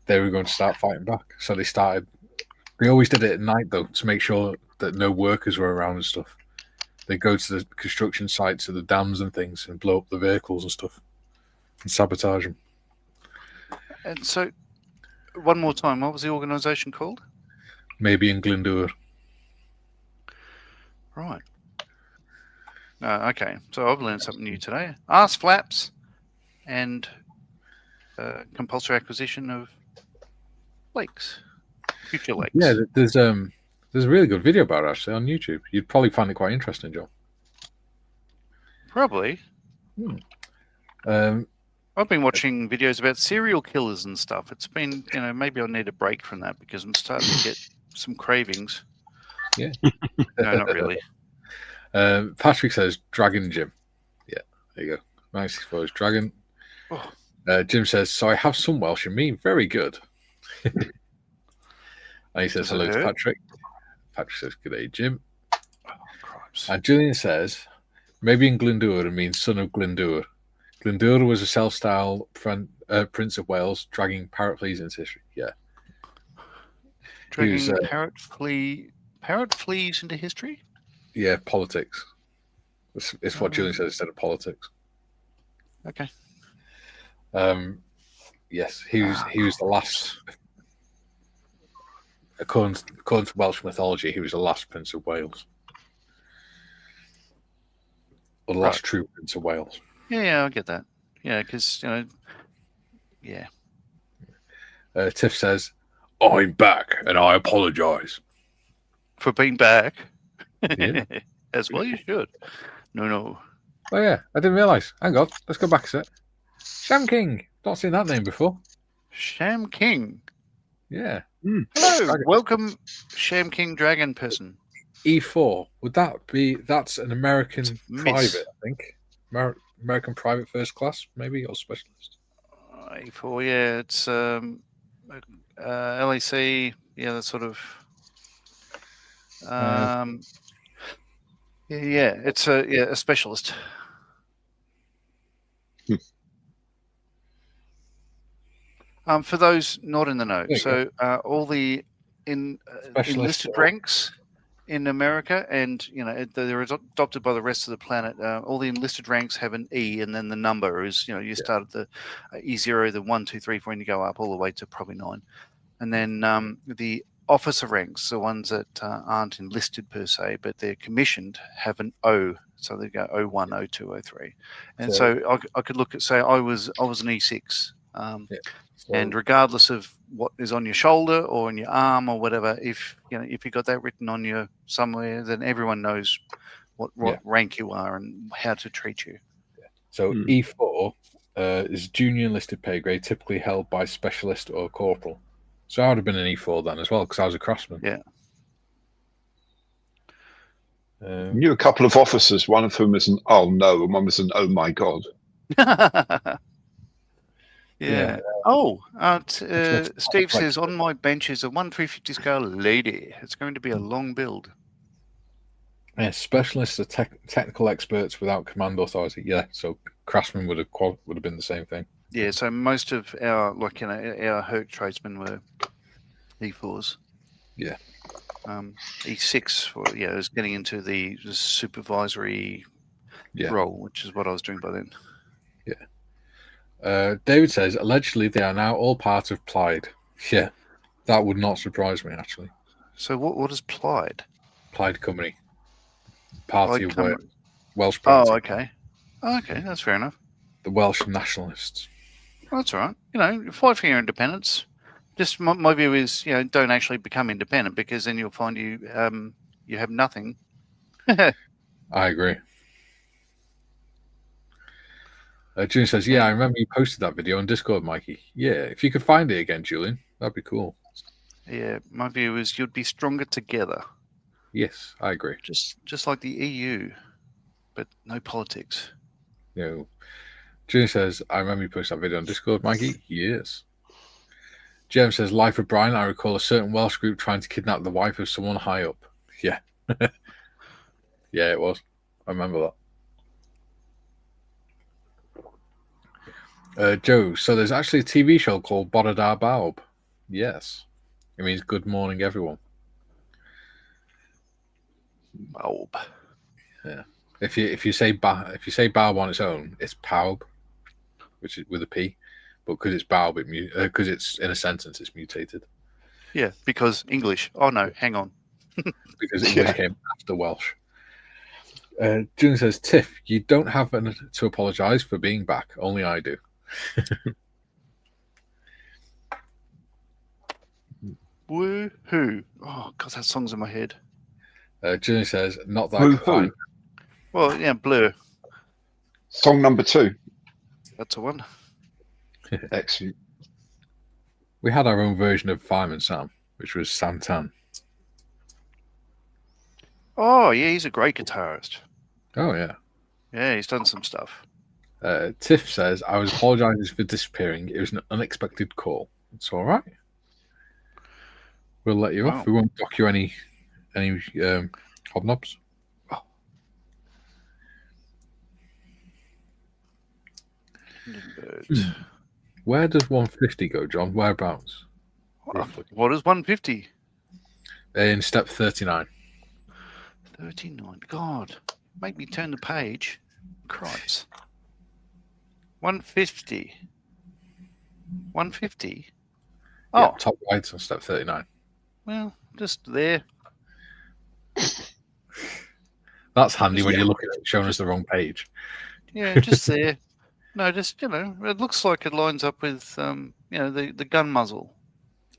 they were going to start fighting back. So they always did it at night though, to make sure that no workers were around and stuff. They go to the construction sites of the dams and things and blow up the vehicles and stuff and sabotage them. And so, one more time, what was the organisation called? Maybe in Glyndŵr. Right. Okay, so I've learned something new today. Arse flaps and compulsory acquisition of lakes, future lakes. Yeah, there's a really good video about it actually on YouTube. You'd probably find it quite interesting, John. Probably. I've been watching videos about serial killers and stuff. It's been, maybe I need a break from that because I'm starting to get some cravings. Yeah. No, not really. Patrick says Dragon Jim. Yeah, there you go. Nice for his dragon. Jim says, so I have some Welsh in me. Very good. And he says hello to Patrick. Patrick says, good day, Jim. Oh, cripes. And Julian says, maybe in Glyndŵr it means son of Glyndŵr. Glyndŵr was a self-styled Prince of Wales, dragging parrot fleas into history. Yeah. Dragging parrot fleas into history? Yeah, politics. It's what Julian says instead of politics. Okay. Yes, he was the last. According to Welsh mythology, he was the last Prince of Wales. Or the last true Prince of Wales. Yeah, I get that. Yeah, because, yeah. Tiff says, I'm back and I apologise. For being back? Yeah. As well you should. No. Oh, yeah, I didn't realise. Hang on, let's go back a sec. Sham King. Not seen that name before. Sham King. Yeah. Hello, Dragon. welcome, Sham King Dragon person. E4. Would that be? That's an American private, I think. American private first class, maybe, or specialist. E4, yeah, it's LAC, yeah, that sort of. Yeah, it's a specialist. For those not in the know, so all the enlisted ranks in America, and they're adopted by the rest of the planet. All the enlisted ranks have an E, and then the number is you start at the E0, the 1, 2, 3, 4, and you go up all the way to probably 9, and then the officer ranks, the ones that aren't enlisted per se, but they're commissioned, have an O. So they go O1, O2, O3, and so I could look at, say, I was an E6. And regardless of what is on your shoulder or on your arm or whatever, if you got that written on you somewhere, then everyone knows what rank you are and how to treat you. So E4 is junior enlisted pay grade, typically held by specialist or corporal. So I would have been an E4 then as well, because I was a crossman. Yeah. Knew a couple of officers, one of whom is an oh no, and one was an oh my god. Yeah. Oh, Steve says, on my bench is a 1/350 scale lady. It's going to be a long build. Yeah, specialists are technical experts without command authority. Yeah, so craftsmen would have been the same thing. Yeah, so most of our our Herc tradesmen were E4s. Yeah. E6 for is getting into the supervisory role, which is what I was doing by then. Yeah. David says, allegedly they are now all part of Plaid. Yeah, that would not surprise me, actually. So what is Plaid? Plaid Company. Party of Welsh Party. Party. Oh, okay. Okay, that's fair enough. The Welsh nationalists. Well, that's all right. Fight for your independence. Just my view is, don't actually become independent, because then you'll find you have nothing. I agree. Julian says, I remember you posted that video on Discord, Mikey. Yeah, if you could find it again, Julian, that'd be cool. Yeah, my view is you'd be stronger together. Yes, I agree. Just like the EU, but no politics. Julian says, I remember you posted that video on Discord, Mikey. Yes. Jem says, Life of Brian, I recall a certain Welsh group trying to kidnap the wife of someone high up. Yeah. Yeah, it was. I remember that. Joe, so there's actually a TV show called Bodadar Baob. Yes. It means good morning, everyone. Baob. Yeah. If you say Baob on its own, it's Paub, which is with a P. But because it's Baob, because it's in a sentence, it's mutated. Yeah, because English. Oh no, hang on. Because English came after Welsh. June says, Tiff, you don't have to apologise for being back. Only I do. Woohoo! Oh god, that song's in my head. June says, not that fine. Well, yeah, Blur. Song number 2. That's the one. Excellent. We had our own version of Fireman Sam, which was Sam Tan. Oh yeah, he's a great guitarist. Oh yeah. Yeah, he's done some stuff. Tiff says, I was apologising for disappearing. It was an unexpected call. It's all right. we'll let you off. We won't dock you any hobnobs. Where does 150 go, John? Whereabouts? Roughly. What is 150? In step 39. 39. God, make me turn the page. Cripes. 150. 150? Oh. Yeah, top right on step 39. Well, just there. That's handy when you're looking at it, showing us the wrong page. Yeah, just there. No, just, it looks like it lines up with, the gun muzzle.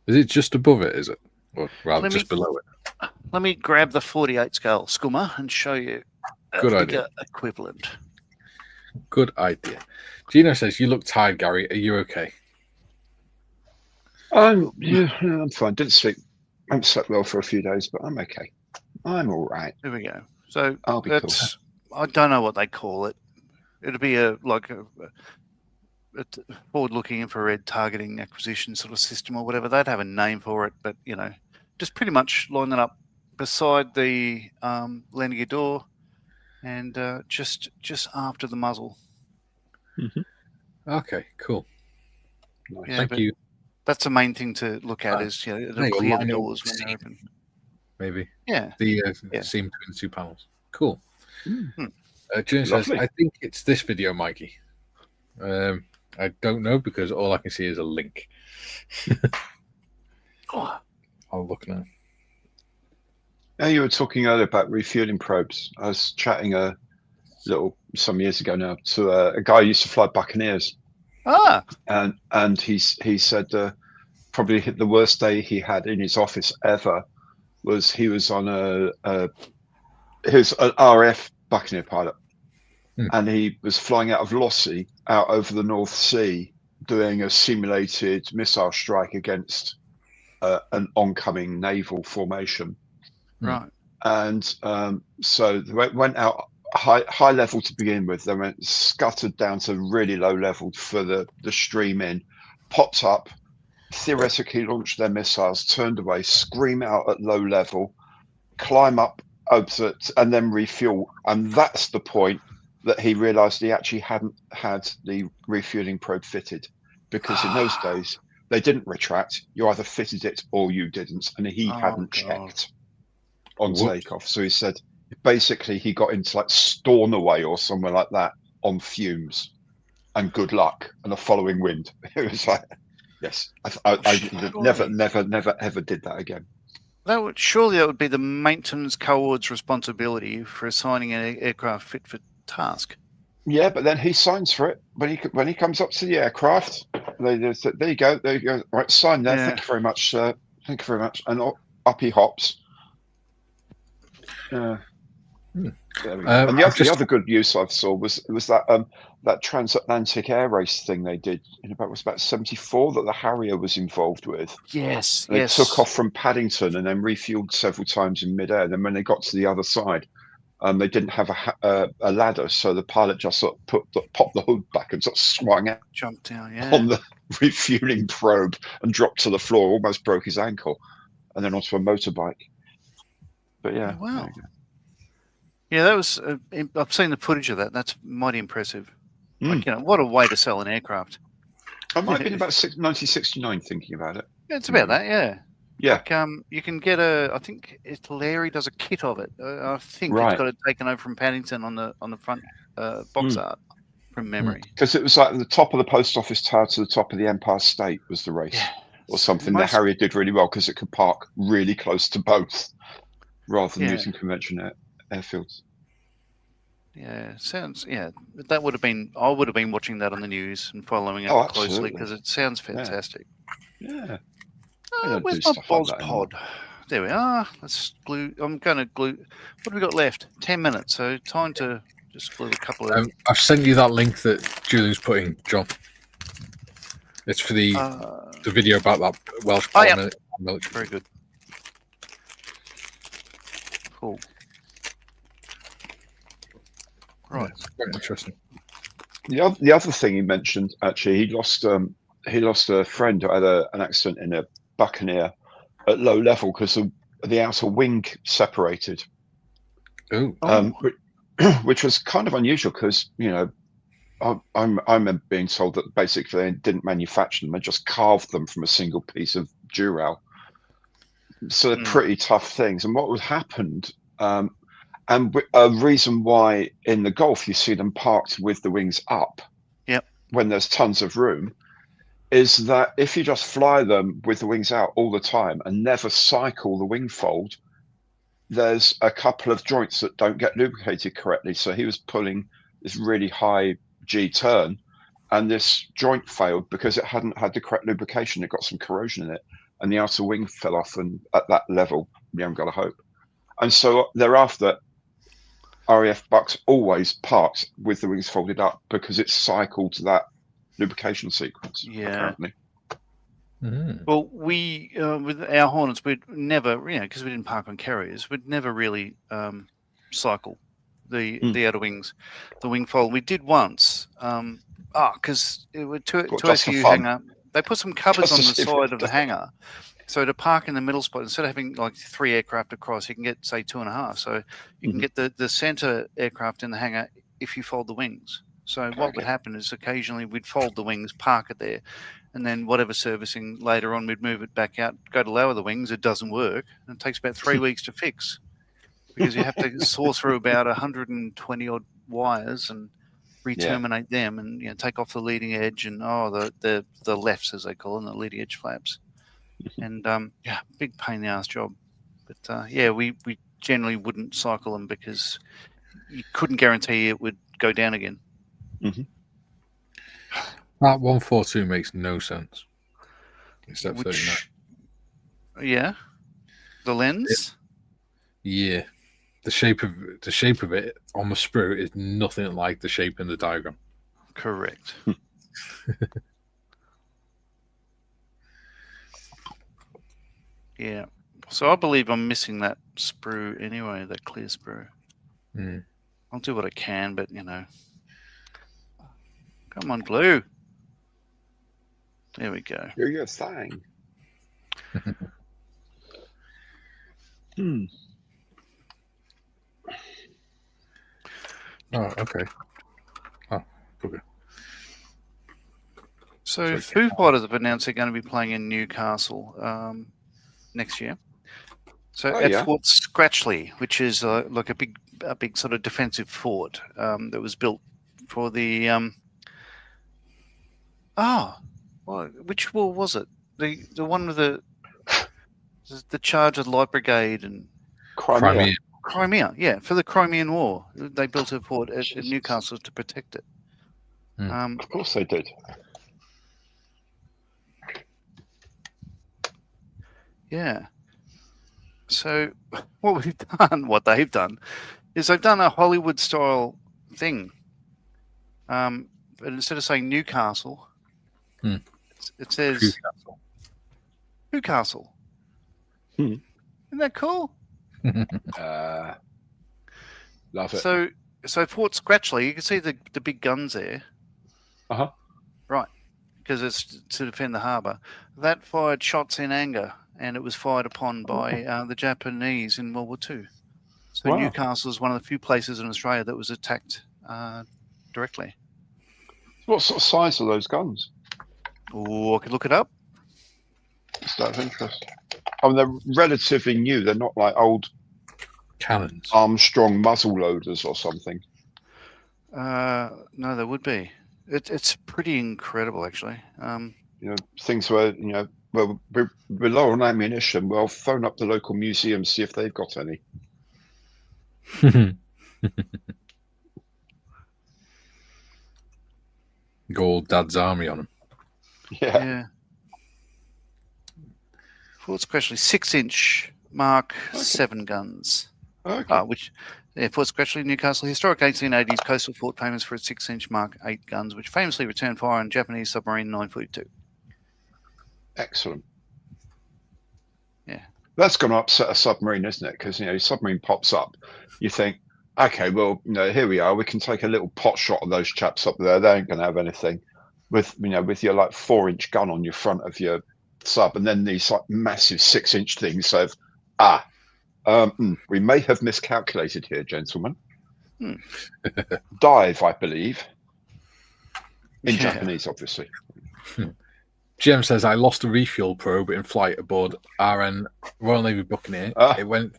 Is it just above it, is it? Or rather, just below it? Let me grab the 48 scale scummer and show you Good a idea. equivalent. Good idea. Gino says, you look tired, Gary. Are you okay? I'm fine. Didn't sleep. I haven't slept well for a few days, but I'm okay. I'm all right. There we go. So I'll be cool. I don't know what they call it. It'll be a forward-looking infrared targeting acquisition sort of system or whatever. They'd have a name for it, but just pretty much line it up beside the landing gear door and just after the muzzle. Mm-hmm. Okay, cool. Nice. Yeah, Thank you. That's the main thing to look at is it'll clear the doors when they're open. Maybe. Yeah. The seam between the two panels. Cool. Mm-hmm. June says, I think it's this video, Mikey. I don't know because all I can see is a link. I'll look now. Yeah, you were talking earlier about refueling probes. I was chatting some years ago now to a guy who used to fly Buccaneers. And he said probably the worst day he had in his office ever was he was on an RF Buccaneer pilot, and he was flying out of Lossy out over the North Sea doing a simulated missile strike against an oncoming naval formation. Right. And so they went out high level to begin with. They went scuttered down to really low level for the stream in, popped up, theoretically launched their missiles, turned away, scream out at low level, climb up, and then refuel. And that's the point that he realized he actually hadn't had the refueling probe fitted, because in those days they didn't retract. You either fitted it or you didn't, and he hadn't checked on takeoff. So he said basically he got into like Stornoway or somewhere like that on fumes, and good luck and a following wind. It was like, yes, I never ever did that again. Surely that would be the maintenance co-ord's responsibility for assigning an aircraft fit for task. Yeah, but then he signs for it when he comes up to the aircraft. They just, there you go, right, sign there. Yeah. Thank you very much, sir. Thank you very much. And up he hops. There we go. And the other good use I saw was that transatlantic air race thing they did in about 74 that the Harrier was involved with. Yes, they took off from Paddington and then refueled several times in midair. Then when they got to the other side, they didn't have a ladder, so the pilot just sort of popped the hood back and sort of swung out, jumped down, on the refueling probe and dropped to the floor, almost broke his ankle, and then onto a motorbike. But yeah, wow. Yeah, that was. I've seen the footage of that. That's mighty impressive. Like, what a way to sell an aircraft. I might have been about 1969 thinking about it. Yeah, it's about that, yeah. Yeah. Like, you can get I think Larry does a kit of it. I think it's got it taken over from Paddington on the front box art from memory. Because it was like the top of the post office tower to the top of the Empire State was the race, or something. The Harrier did really well because it could park really close to both, rather than using conventional airfields. Yeah, sounds. Yeah, that would have been. I would have been watching that on the news and following it closely because it sounds fantastic. Yeah. Where's my Boz pod? There we are. Let's glue. I'm going to glue. What have we got left? 10 minutes. So time to just glue a couple of. I've sent you that link that Julian's putting, John. It's for the video about that Welsh military. Very good. Cool. Right. Yeah, very interesting. The other thing he mentioned, actually, he lost a friend who had an accident in a Buccaneer, at low level because the outer wing separated. Oh. Which was kind of unusual because, you know, I remember being told that basically they didn't manufacture them, they just carved them from a single piece of dural. So they're pretty tough things. And what happened, and a reason why in the Gulf you see them parked with the wings up, when there's tons of room, is that if you just fly them with the wings out all the time and never cycle the wing fold, there's a couple of joints that don't get lubricated correctly. So he was pulling this really high G turn, and this joint failed because it hadn't had the correct lubrication. It got some corrosion in it, and the outer wing fell off. And at that level, you haven't got a hope. And so thereafter, RAF Bucks always parked with the wings folded up because it's cycled to that lubrication sequence. Apparently. Well, we with our Hornets, we'd never, because we didn't park on carriers, we'd never really cycle the outer wings, the wing fold. We did once, because it was to SU hangar. They put some cupboards on the side of the hangar, so to park in the middle spot, instead of having like 3 aircraft across, you can get say 2.5. So you can get the center aircraft in the hangar if you fold the wings. So what would happen is occasionally we'd fold the wings, park it there, and then whatever servicing later on, we'd move it back out, go to lower the wings. It doesn't work. And it takes about 3 weeks to fix because you have to saw through about 120 odd wires and re-terminate them and take off the leading edge and the lefts, as they call them, the leading edge flaps. And big pain in the ass job. But we generally wouldn't cycle them because you couldn't guarantee it would go down again. That 142 makes no sense. Except 39. Yeah, the lens. Yeah, the shape of it on the sprue is nothing like the shape in the diagram. Correct. Yeah. So I believe I'm missing that sprue anyway, that clear sprue. I'll do what I can, but come on, glue. There we go. You're your thing. Oh, okay. Oh, okay. So Foo Fighters have announced they're going to be playing in Newcastle next year. So at Fort Scratchley, which is like a big sort of defensive fort that was built for the which war was it? The one with the charge of the Light Brigade and Crimea, yeah, for the Crimean War. They built a fort at Newcastle to protect it. Of course they did. Yeah. So what they've done is they've done a Hollywood-style thing. But instead of saying Newcastle, it says Newcastle. Isn't that cool? Love it. So Fort Scratchley, you can see the big guns there. Right, because it's to defend the harbour. That fired shots in anger, and it was fired upon by the Japanese in World War II. So Newcastle is one of the few places in Australia that was attacked directly. What sort of size are those guns? Oh, I could look it up. Just out of interest. I mean, they're relatively new. They're not like old cannons, Armstrong muzzle loaders or something. No, there would be. It's pretty incredible, actually. Things where well, we're low on ammunition. Well, phone up the local museum, see if they've got any. Gold Dad's Army on them. Yeah. Fort Scratchley, 6-inch Mark 7 guns. Fort Scratchley, Newcastle, historic 1880s coastal fort famous for its 6-inch Mark 8 guns, which famously returned fire on Japanese submarine 942. Excellent. Yeah. That's going to upset a submarine, isn't it? Because, submarine pops up. You think, okay, well, here we are. We can take a little pot shot of those chaps up there. They ain't going to have anything. With your like 4-inch gun on your front of your sub, and then these like massive 6-inch things. So, we may have miscalculated here, gentlemen. Dive, I believe, in Japanese, obviously. Jim says, I lost a refuel probe in flight aboard RN Royal Navy Buccaneer. It went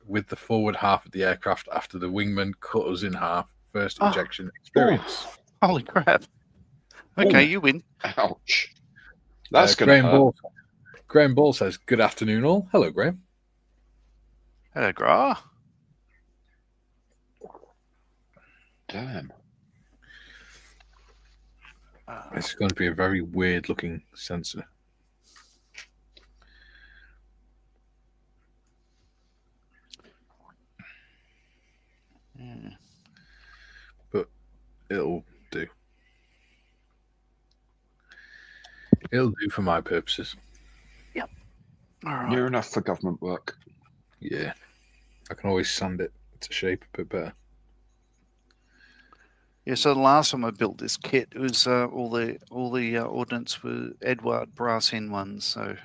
with the forward half of the aircraft after the wingman cut us in half. First ejection experience. Holy crap. Okay, you win. Ouch. That's going to hurt. Graham Ball says, good afternoon all. Hello, Graham. Hello, Gra. Damn. It's going to be a very weird looking sensor. But it'll do. It'll do for my purposes. Yep. All right. Near enough for government work. Yeah. I can always sand it to shape a bit better. Yeah, so the last time I built this kit, it was all the ordnance were Edward brass end ones. So I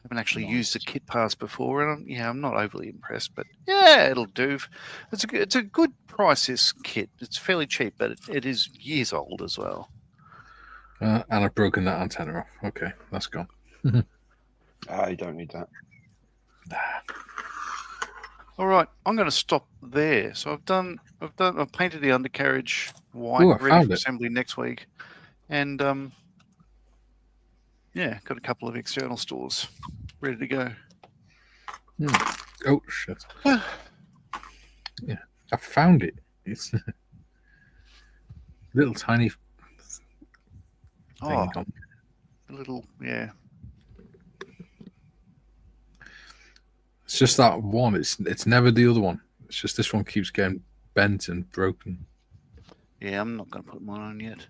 haven't actually used the kit pass before, and I'm not overly impressed. But yeah, it'll do. It's a good price. This kit, it's fairly cheap, but it is years old as well. And I've broken that antenna off. Okay, that's gone. You don't need that. All right, I'm going to stop there. So I've painted the undercarriage white, ready for assembly next week, and got a couple of external stores ready to go. Oh shit! Yeah, I found it. It's a little tiny. A little, yeah. It's just that one. It's never the other one. It's just this one keeps getting bent and broken. Yeah, I'm not going to put mine on yet.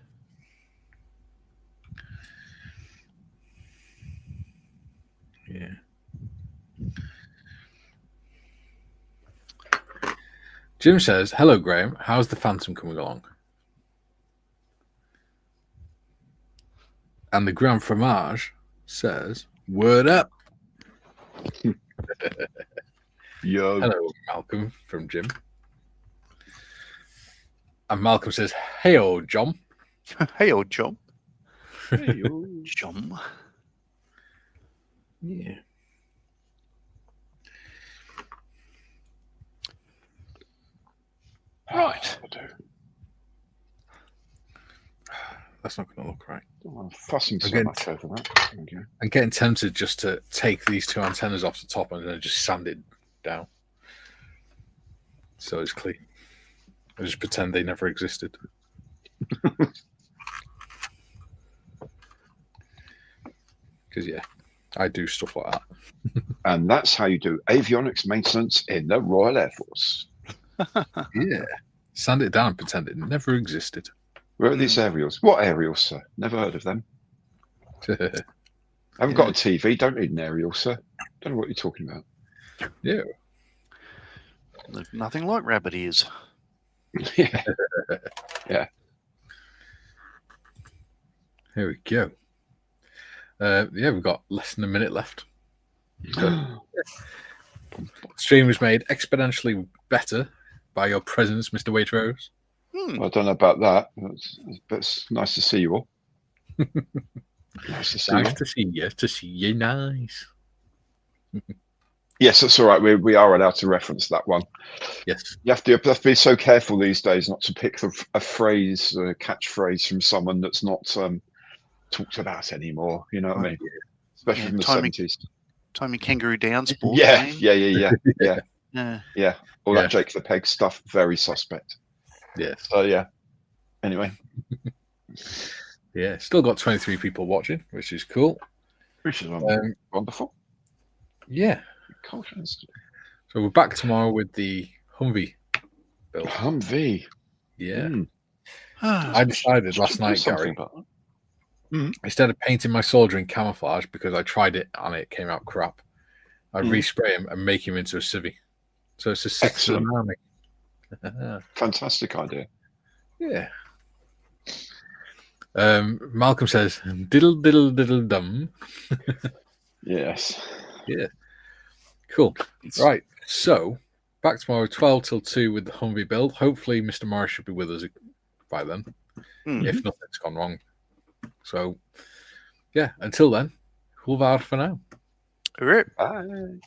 Yeah. Jim says, hello, Graham. How's the Phantom coming along? And the Grand Fromage says, word up. Yo. Hello, Malcolm from Jim. And Malcolm says, hey, old John. Hey, old John. Hey, old John. Yeah. Right. That's not going to look right. I'm fussing so much over that. I'm getting tempted just to take these two antennas off the top and then just sand it down. So it's clean. I just pretend they never existed. Because, yeah, I do stuff like that. And that's how you do avionics maintenance in the Royal Air Force. Yeah. Sand it down and pretend it never existed. Where are these aerials? What aerials, sir? Never heard of them. I haven't got a TV. Don't need an aerial, sir. Don't know what you're talking about. Yeah. Nothing like rabbit ears. Yeah. Yeah. Here we go. We've got less than a minute left. So, stream was made exponentially better by your presence, Mr. Waitrose. Well, I don't know about that. It's nice to see you all. Nice to see you. Nice to see you. To see you, nice. Yes, that's all right. We are allowed to reference that one. Yes. You have to be so careful these days not to pick a phrase, a catchphrase from someone that's not talked about anymore. You know what I mean? Especially from the 70s. Tommy Kangaroo Down sport. Yeah. All that Jake the Peg stuff, very suspect. Yes. So yeah. Anyway. Yeah, still got 23 people watching, which is cool. Which is wonderful. Yeah. So we're back tomorrow with the Humvee build. Humvee. Yeah. I decided last night, Gary, instead of painting my soldier in camouflage because I tried it and it came out crap, I respray him and make him into a civvy. So it's a citizen army. Fantastic idea. Yeah. Malcolm says, diddle, diddle, diddle, dum. Yes. Yeah. Cool. Right. So back tomorrow, 12 till 2 with the Humvee build. Hopefully, Mr. Morris should be with us by then, if nothing's gone wrong. So, yeah. Until then, Hulvar for now. All right. Bye.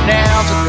Down.